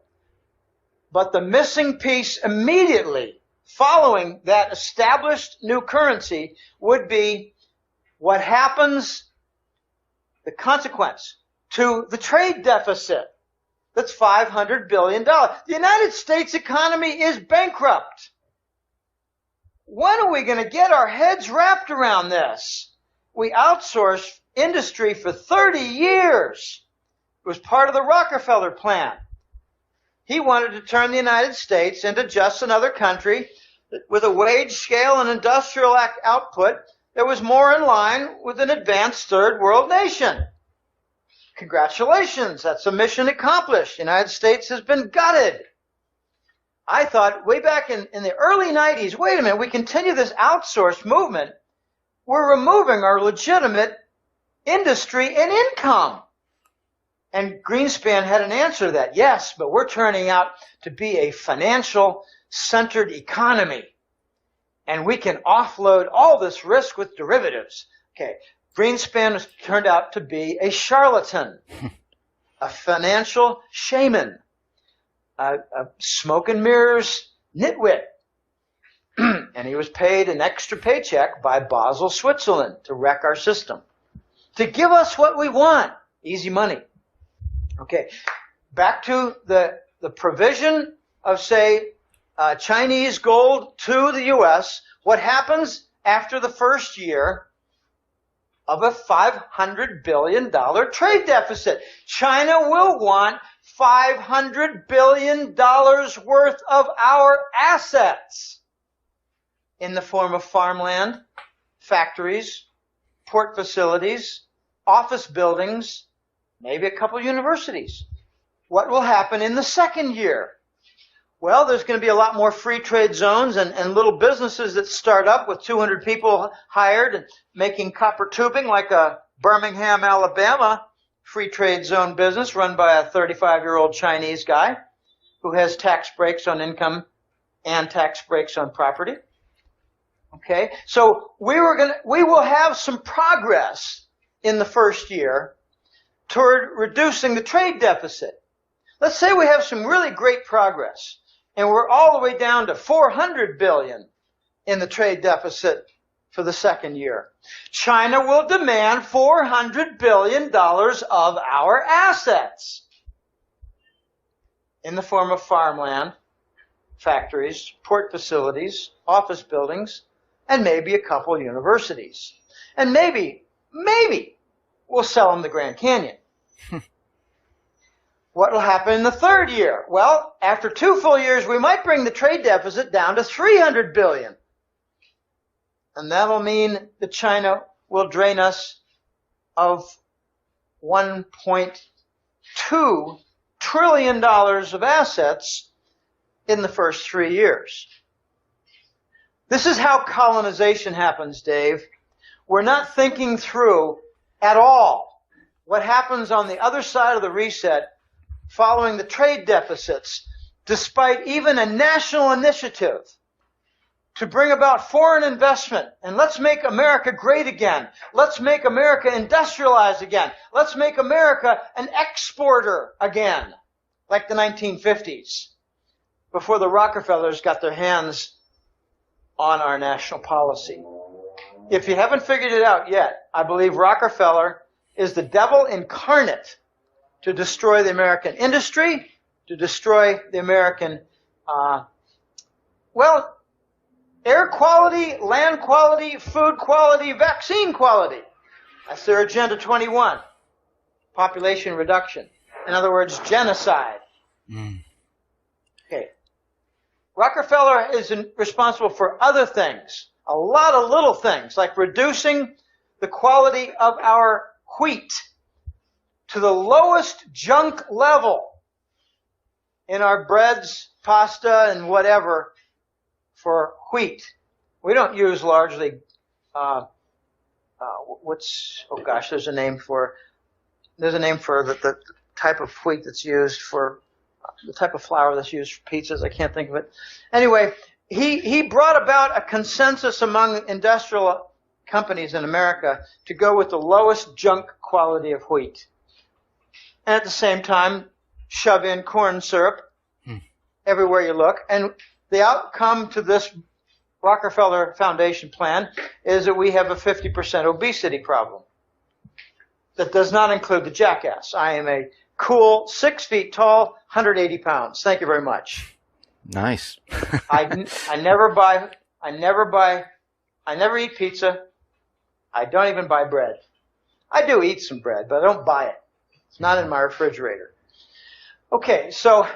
But the missing piece immediately following that established new currency would be what happens, the consequence to the trade deficit. That's $500 billion. The United States economy is bankrupt. When are we going to get our heads wrapped around this? We outsourced industry for 30 years. It was part of the Rockefeller plan. He wanted to turn the United States into just another country with a wage scale and industrial output that was more in line with an advanced third world nation. Congratulations, that's a mission accomplished. The United States has been gutted. I thought way back in the early 90s, wait a minute, we continue this outsourced movement. We're removing our legitimate industry and income. And Greenspan had an answer to that. Yes, but we're turning out to be a financial-centered economy. And we can offload all this risk with derivatives. Okay, Greenspan turned out to be a charlatan, a financial shaman, a smoke and mirrors nitwit. And he was paid an extra paycheck by Basel, Switzerland to wreck our system, to give us what we want, easy money. Okay, back to the provision of, say, Chinese gold to the U.S. What happens after the first year of a $500 billion trade deficit? China will want $500 billion worth of our assets in the form of farmland, factories, port facilities, office buildings, maybe a couple universities. What will happen in the second year? Well, there's going to be a lot more free trade zones and little businesses that start up with 200 people hired and making copper tubing, like a Birmingham, Alabama free trade zone business run by a 35-year-old Chinese guy who has tax breaks on income and tax breaks on property. Okay, so we will have some progress in the first year toward reducing the trade deficit. Let's say we have some really great progress and we're all the way down to $400 billion in the trade deficit for the second year. China will demand $400 billion of our assets in the form of farmland, factories, port facilities, office buildings, and maybe a couple universities. And maybe we'll sell them the Grand Canyon. What will happen in the third year? Well, after 2 full years, we might bring the trade deficit down to $300 billion. And that'll mean that China will drain us of $1.2 trillion of assets in the first 3 years. This is how colonization happens, Dave. We're not thinking through at all what happens on the other side of the reset following the trade deficits, despite even a national initiative to bring about foreign investment. And let's make America great again. Let's make America industrialized again. Let's make America an exporter again, like the 1950s, before the Rockefellers got their hands on our national policy. If you haven't figured it out yet, I believe Rockefeller is the devil incarnate to destroy the American industry, to destroy the American, air quality, land quality, food quality, vaccine quality. That's their Agenda 21. Population reduction. In other words, genocide. Okay. Rockefeller is responsible for other things, a lot of little things, like reducing the quality of our wheat to the lowest junk level in our breads, pasta, and whatever for wheat. We don't use largely, there's a name for the type of wheat that's used for, the type of flour that's used for pizzas. I can't think of it. Anyway, he brought about a consensus among industrial companies in America to go with the lowest junk quality of wheat. And at the same time, shove in corn syrup everywhere you look. And the outcome to this Rockefeller Foundation plan is that we have a 50% obesity problem. That does not include the jackass. I am a cool 6 feet tall, 180 pounds. Thank you very much. Nice. I never eat pizza. I don't even buy bread. I do eat some bread, but I don't buy it. It's not in my refrigerator. Okay, so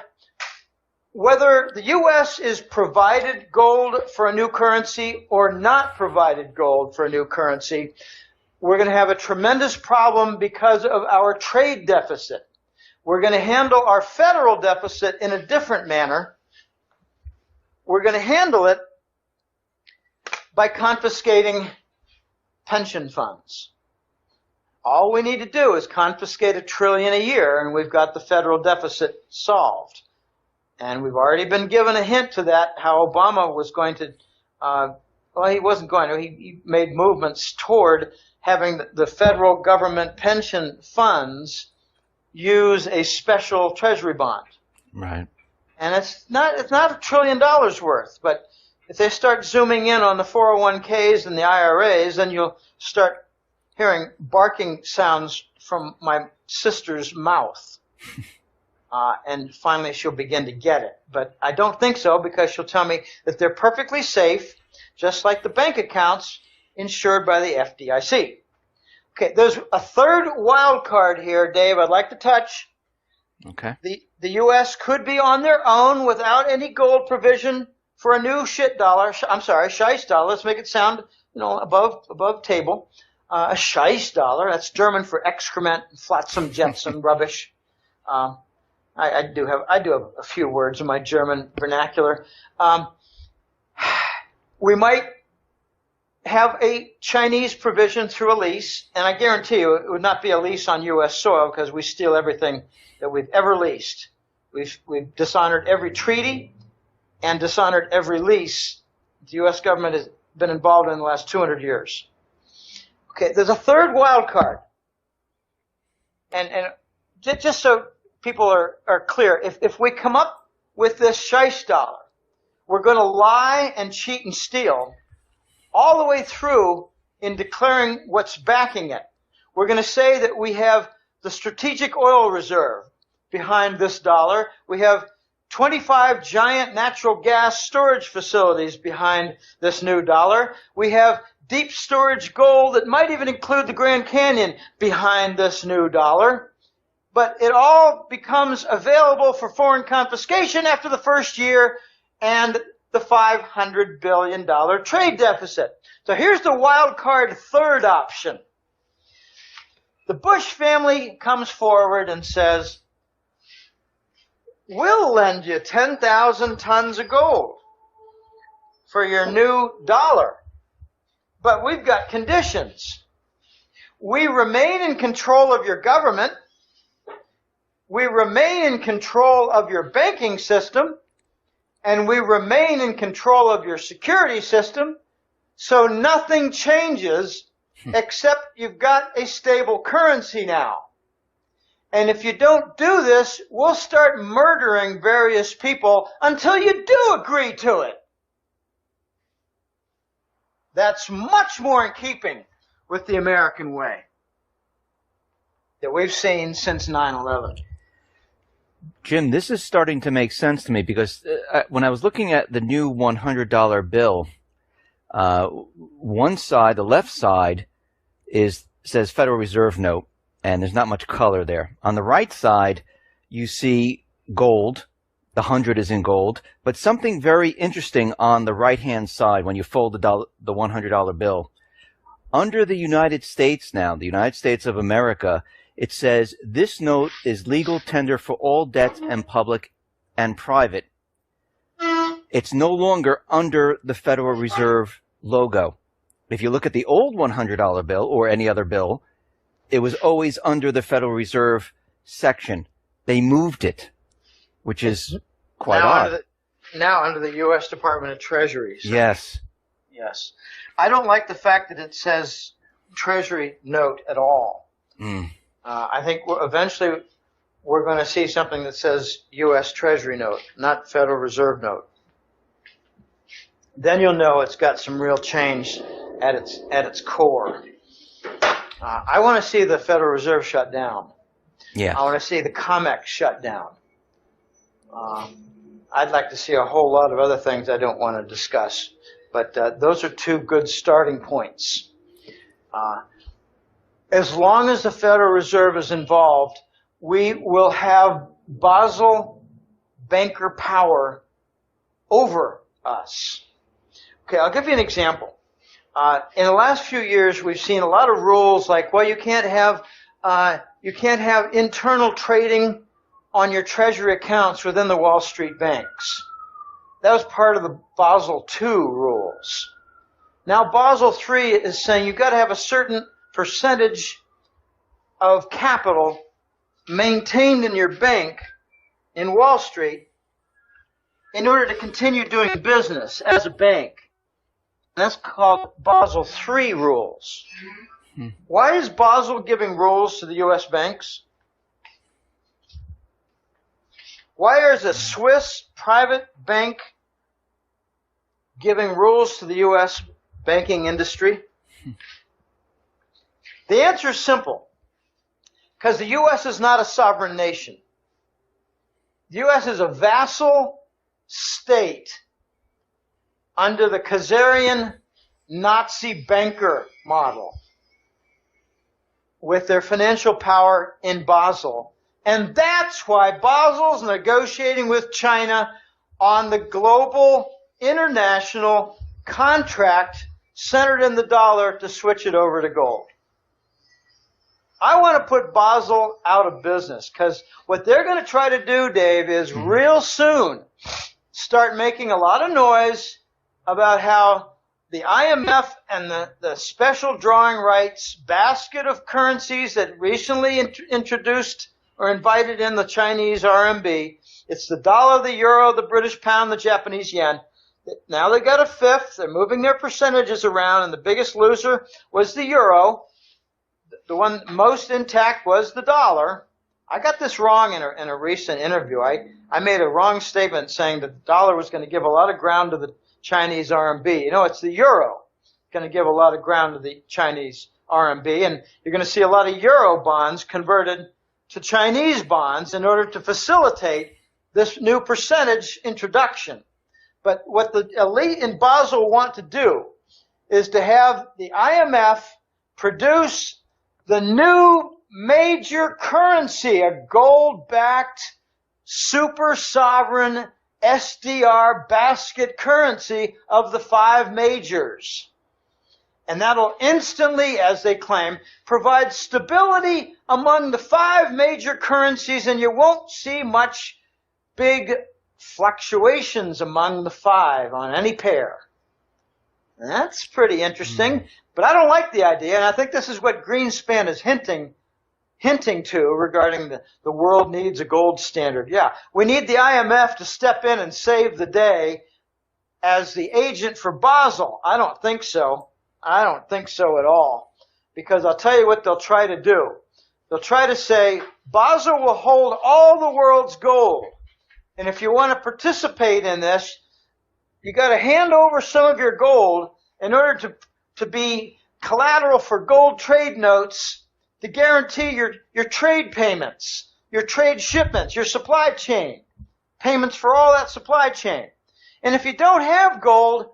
whether the U.S. is provided gold for a new currency or not provided gold for a new currency, we're going to have a tremendous problem because of our trade deficit. We're going to handle our federal deficit in a different manner. We're going to handle it by confiscating pension funds. All we need to do is confiscate $1 trillion a year, and we've got the federal deficit solved. And we've already been given a hint to that, how Obama was going to, he wasn't going to, he made movements toward having the federal government pension funds use a special treasury bond. Right. And it's not $1 trillion worth, but if they start zooming in on the 401ks and the IRAs, then you'll start hearing barking sounds from my sister's mouth. And finally she'll begin to get it. But I don't think so, because she'll tell me that they're perfectly safe, just like the bank accounts insured by the FDIC. Okay, there's a third wild card here, Dave, I'd like to touch. Okay. The U.S. could be on their own without any gold provision for a new shit dollar. Scheiss dollar. Let's make it sound, above table. A Scheiss dollar. That's German for excrement, flotsam, jetsam, rubbish. I do have a few words in my German vernacular. We might have a Chinese provision through a lease, and I guarantee you it would not be a lease on U.S. soil, because we steal everything that we've ever leased. We've dishonored every treaty and dishonored every lease the U.S. government has been involved in the last 200 years. Okay, there's a third wild card. And just so people are clear, if we come up with this Scheiss dollar, we're going to lie and cheat and steal all the way through in declaring what's backing it. We're going to say that we have the strategic oil reserve behind this dollar. We have 25 giant natural gas storage facilities behind this new dollar. We have deep storage gold that might even include the Grand Canyon behind this new dollar. But it all becomes available for foreign confiscation after the first year and the $500 billion trade deficit. So here's the wild card third option. The Bush family comes forward and says, we'll lend you 10,000 tons of gold for your new dollar. But we've got conditions. We remain in control of your government. We remain in control of your banking system. And we remain in control of your security system. So nothing changes except you've got a stable currency now. And if you don't do this, we'll start murdering various people until you do agree to it. That's much more in keeping with the American way that we've seen since 9/11. Jim, this is starting to make sense to me, because when I was looking at the new $100 bill, one side, the left side, says Federal Reserve note, and there's not much color there. On the right side, you see gold. The 100 is in gold, but something very interesting on the right-hand side when you fold the $100 bill. Under the United States now, the United States of America, it says, this note is legal tender for all debts and public and private. It's no longer under the Federal Reserve logo. If you look at the old $100 bill or any other bill, it was always under the Federal Reserve section. They moved it, which is quite odd. Now under the U.S. Department of Treasury. So. Yes. Yes. I don't like the fact that it says Treasury note at all. I think eventually we're going to see something that says U.S. Treasury note, not Federal Reserve note. Then you'll know it's got some real change at its core. I want to see the Federal Reserve shut down. Yeah. I want to see the COMEX shut down. I'd like to see a whole lot of other things I don't want to discuss. But those are two good starting points. As long as the Federal Reserve is involved, we will have Basel banker power over us. Okay, I'll give you an example. In the last few years, we've seen a lot of rules like, well, you can't have internal trading on your treasury accounts within the Wall Street banks. That was part of the Basel II rules. Now Basel III is saying you've got to have a certain percentage of capital maintained in your bank in Wall Street in order to continue doing business as a bank. That's called Basel III rules. Why is Basel giving rules to the U.S. banks? Why is a Swiss private bank giving rules to the U.S. banking industry? The answer is simple. Because the U.S. is not a sovereign nation. The U.S. is a vassal state under the Khazarian Nazi banker model with their financial power in Basel. And that's why Basel's negotiating with China on the global international contract centered in the dollar to switch it over to gold. I want to put Basel out of business because what they're going to try to do, Dave, is real soon start making a lot of noise about how the IMF and the special drawing rights basket of currencies that recently introduced or invited in the Chinese RMB, it's the dollar, the euro, the British pound, the Japanese yen. Now they got a fifth. They're moving their percentages around, and the biggest loser was the euro. The one most intact was the dollar. I got this wrong in a recent interview. I made a wrong statement saying that the dollar was going to give a lot of ground to the Chinese RMB. You know, it's the euro going to give a lot of ground to the Chinese RMB, and you're going to see a lot of euro bonds converted to Chinese bonds in order to facilitate this new percentage introduction. But what the elite in Basel want to do is to have the IMF produce the new major currency, a gold-backed super sovereign SDR basket currency of the five majors. And that'll instantly, as they claim, provide stability among the five major currencies, and you won't see much big fluctuations among the five on any pair. And that's pretty interesting, but I don't like the idea, and I think this is what Greenspan is hinting to regarding the world needs a gold standard. Yeah, we need the IMF to step in and save the day as the agent for Basel. I don't think so. I don't think so at all. Because I'll tell you what they'll try to do. They'll try to say, Basel will hold all the world's gold. And if you want to participate in this, you got to hand over some of your gold in order to be collateral for gold trade notes to guarantee your trade payments, your trade shipments, your supply chain, payments for all that supply chain. And if you don't have gold,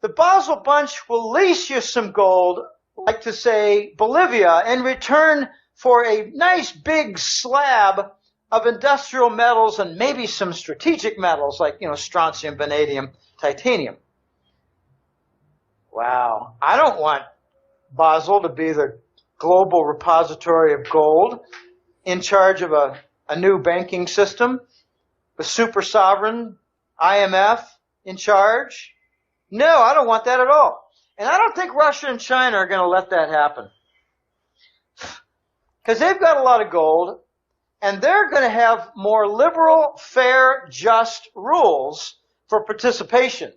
the Basel bunch will lease you some gold, like to say Bolivia, in return for a nice big slab of industrial metals and maybe some strategic metals like, strontium, vanadium, titanium. Wow. I don't want Basel to be the global repository of gold in charge of a new banking system, the super sovereign IMF in charge. No, I don't want that at all. And I don't think Russia and China are going to let that happen. Because they've got a lot of gold, and they're going to have more liberal, fair, just rules for participation.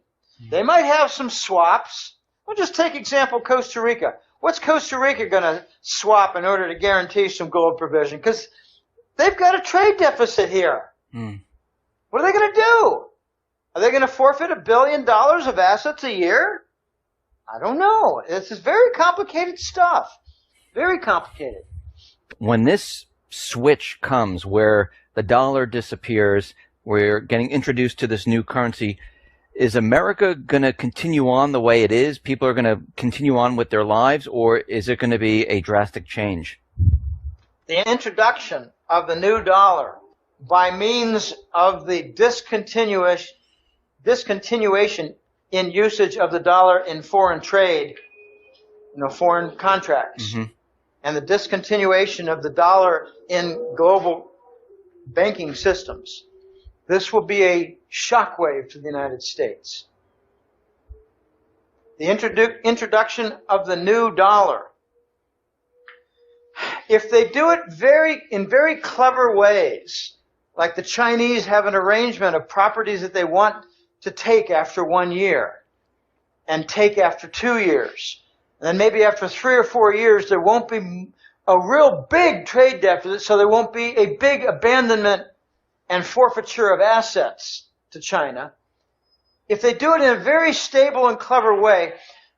They might have some swaps. We'll just take example Costa Rica. What's Costa Rica going to swap in order to guarantee some gold provision? Because they've got a trade deficit here. What are they going to do? Are they going to forfeit $1 billion of assets a year? I don't know. This is very complicated stuff. Very complicated. When this switch comes where the dollar disappears, we're getting introduced to this new currency, is America going to continue on the way it is? People are going to continue on with their lives, or is it going to be a drastic change? The introduction of the new dollar by means of the discontinuation in usage of the dollar in foreign trade, foreign contracts, and the discontinuation of the dollar in global banking systems. This will be a shockwave to the United States. The introduction of the new dollar. If they do it in very clever ways, like the Chinese have an arrangement of properties that they want to take after 1 year and take after 2 years, and then maybe after 3 or 4 years there won't be a real big trade deficit, so there won't be a big abandonment and forfeiture of assets to China. If they do it in a very stable and clever way,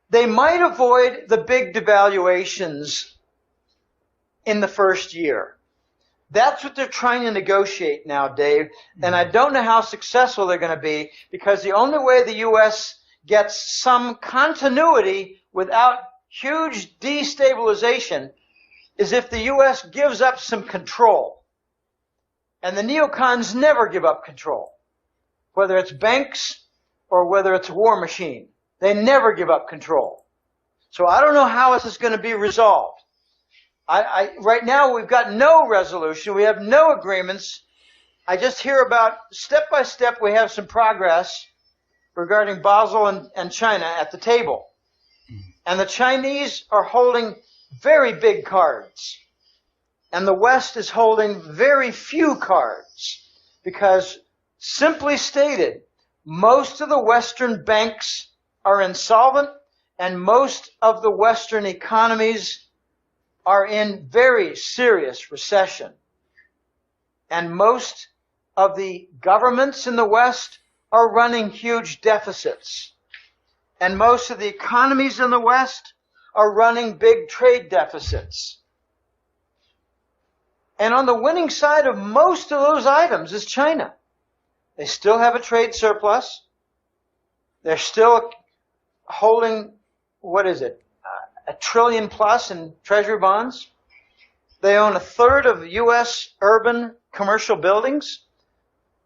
they might avoid the big devaluations in the first year. That's what they're trying to negotiate now, Dave. And I don't know how successful they're going to be, because the only way the U.S. gets some continuity without huge destabilization is if the U.S. gives up some control. And the neocons never give up control, whether it's banks or whether it's a war machine. They never give up control. So I don't know how this is going to be resolved. Right now we've got no resolution. We have no agreements. I just hear about step by step we have some progress regarding Basel and China at the table. And the Chinese are holding very big cards. And the West is holding very few cards. Because, simply stated, most of the Western banks are insolvent, and most of the Western economies are in very serious recession. And most of the governments in the West are running huge deficits. And most of the economies in the West are running big trade deficits. And on the winning side of most of those items is China. They still have a trade surplus. They're still holding, $1 trillion plus in treasury bonds. They own 1/3 of U.S. urban commercial buildings.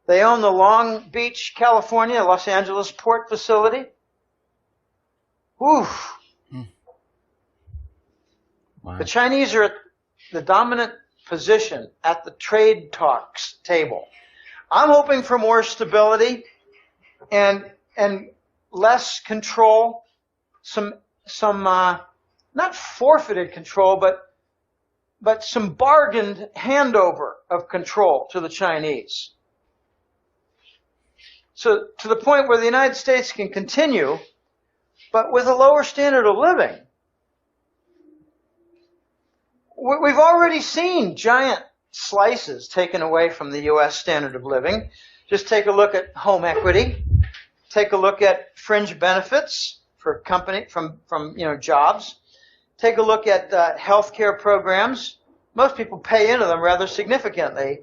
They own the Long Beach, California, Los Angeles port facility. Whew. Wow. The Chinese are at the dominant position at the trade talks table. I'm hoping for more stability and less control, some not forfeited control, but some bargained handover of control to the Chinese. So to the point where the United States can continue, but with a lower standard of living. We've already seen giant slices taken away from the U.S. standard of living. Just take a look at home equity. Take a look at fringe benefits for from jobs. Take a look at health care programs. Most people pay into them rather significantly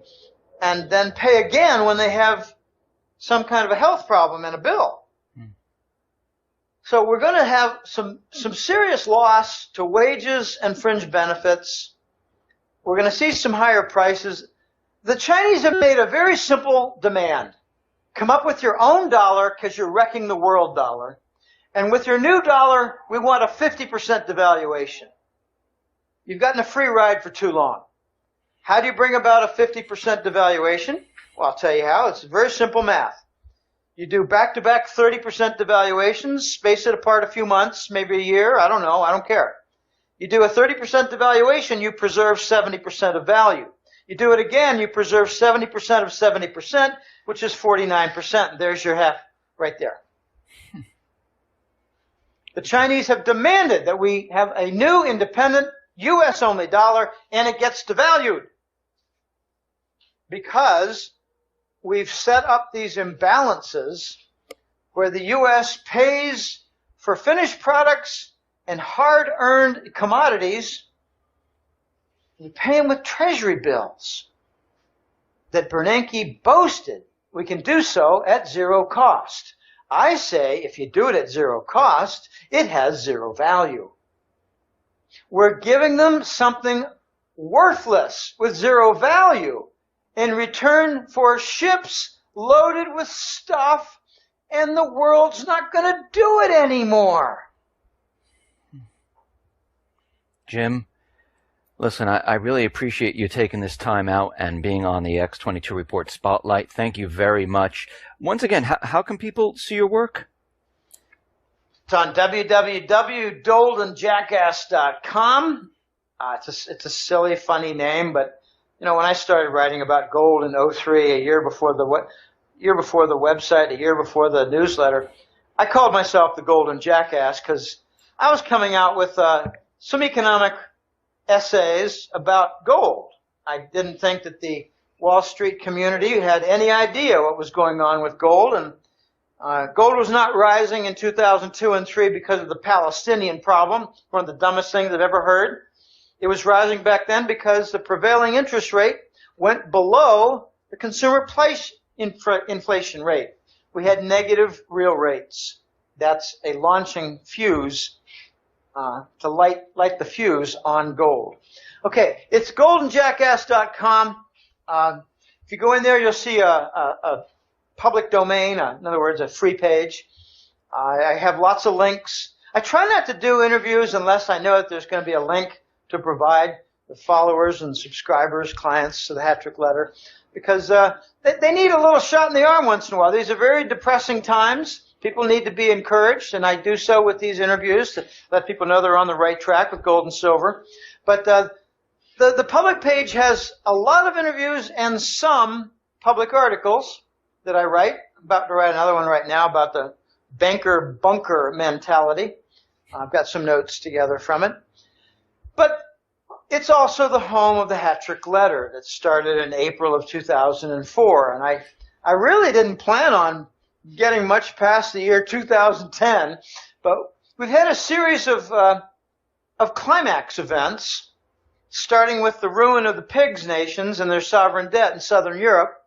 and then pay again when they have some kind of a health problem and a bill. So we're going to have some serious loss to wages and fringe benefits. We're going to see some higher prices. The Chinese have made a very simple demand. Come up with your own dollar because you're wrecking the world dollar. And with your new dollar, we want a 50% devaluation. You've gotten a free ride for too long. How do you bring about a 50% devaluation? Well, I'll tell you how. It's very simple math. You do back-to-back 30% devaluations, space it apart a few months, maybe a year, I don't know, I don't care. You do a 30% devaluation, you preserve 70% of value. You do it again, you preserve 70% of 70%, which is 49%. There's your half right there. The Chinese have demanded that we have a new independent U.S.-only dollar, and it gets devalued because we've set up these imbalances where the U.S. pays for finished products and hard-earned commodities. We pay them with treasury bills that Bernanke boasted we can do so at zero cost. I say if you do it at zero cost, it has zero value. We're giving them something worthless with zero value in return for ships loaded with stuff, and the world's not going to do it anymore. Jim, listen, I really appreciate you taking this time out and being on the X22 Report Spotlight. Thank you very much. Once again, how can people see your work? It's on www.goldenjackass.com. It's a silly, funny name, but you know, when I started writing about gold in 2003, a year before the website, a year before the newsletter, I called myself the Golden Jackass because I was coming out with some economic essays about gold. I didn't think that the Wall Street community had any idea what was going on with gold, and gold was not rising in 2002 and 2003 because of the Palestinian problem, one of the dumbest things I've ever heard. It was rising back then because the prevailing interest rate went below the consumer price inflation rate. We had negative real rates. That's a launching fuse to light the fuse on gold. Okay, it's goldenjackass.com. If you go in there, you'll see a public domain, in other words, a free page. I have lots of links. I try not to do interviews unless I know that there's going to be a link to provide the followers and subscribers, clients to the Hat Trick Letter, because they need a little shot in the arm once in a while. These are very depressing times. People need to be encouraged, and I do so with these interviews to let people know they're on the right track with gold and silver. But the public page has a lot of interviews and some public articles that I write. I'm about to write another one right now about the banker bunker mentality. I've got some notes together from it. But it's also the home of the Hat Trick Letter that started in April of 2004. And I really didn't plan on getting much past the year 2010, but we've had a series of climax events, starting with the ruin of the pigs nations and their sovereign debt in Southern Europe,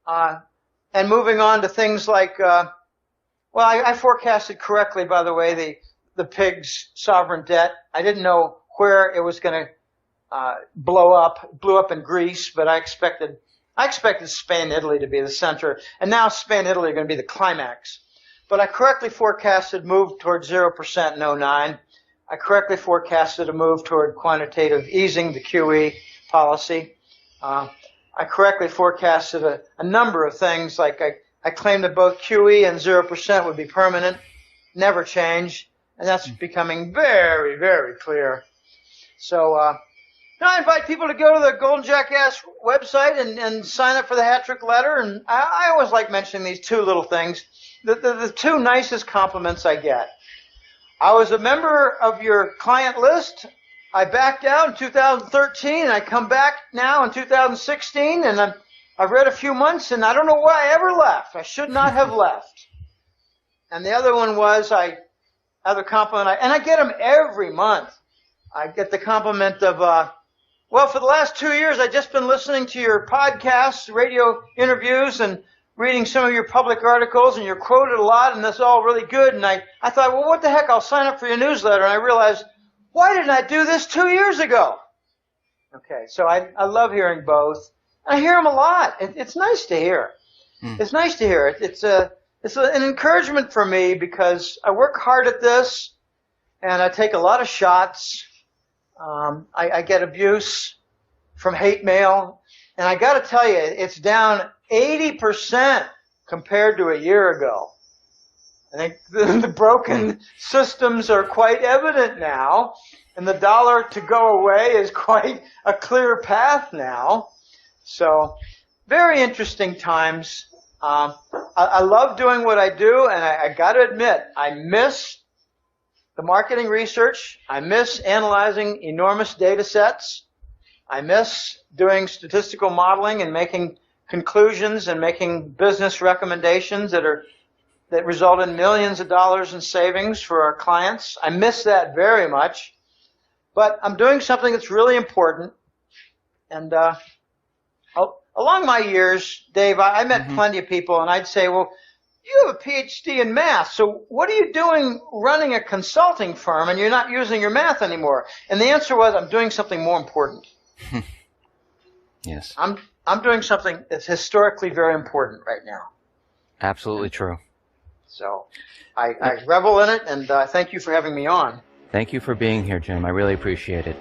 and moving on to things like, I forecasted correctly, by the way, the pigs' sovereign debt. I didn't know where it was going to blew up in Greece, but I expected Spain and Italy to be the center, and now Spain and Italy are going to be the climax. But I correctly forecasted move toward 0% in 2009. I correctly forecasted a move toward quantitative easing, the QE policy. I correctly forecasted a number of things, like I claimed that both QE and 0% would be permanent, never change, and that's becoming very, very clear. So now I invite people to go to the Golden Jackass website and sign up for the Hat Trick Letter. And I always like mentioning these two little things, the two nicest compliments I get. I was a member of your client list. I backed out in 2013, and I come back now in 2016, and I've read a few months, and I don't know why I ever left. I should not have left. And the other one was other compliment, and I get them every month. I get the compliment of, for the last 2 years, I've just been listening to your podcasts, radio interviews, and reading some of your public articles, and you're quoted a lot, and that's all really good. And I thought, well, what the heck, I'll sign up for your newsletter. And I realized, why didn't I do this 2 years ago? Okay, so I love hearing both. I hear them a lot. It's nice to hear. It's nice to hear it. It's an encouragement for me because I work hard at this, and I take a lot of shots. I get abuse from hate mail, and I got to tell you, it's down 80% compared to a year ago. I think the broken systems are quite evident now, and the dollar to go away is quite a clear path now. So, very interesting times. I love doing what I do, and I got to admit, I miss the marketing research. I miss analyzing enormous data sets. I miss doing statistical modeling and making conclusions and making business recommendations that result in millions of dollars in savings for our clients. I miss that very much. But I'm doing something that's really important. And along my years, Dave, I met plenty of people, and I'd say, well, you have a PhD in math, so what are you doing running a consulting firm and you're not using your math anymore? And the answer was, I'm doing something more important. Yes. I'm doing something that's historically very important right now. Absolutely true. So I revel in it, and thank you for having me on. Thank you for being here, Jim. I really appreciate it.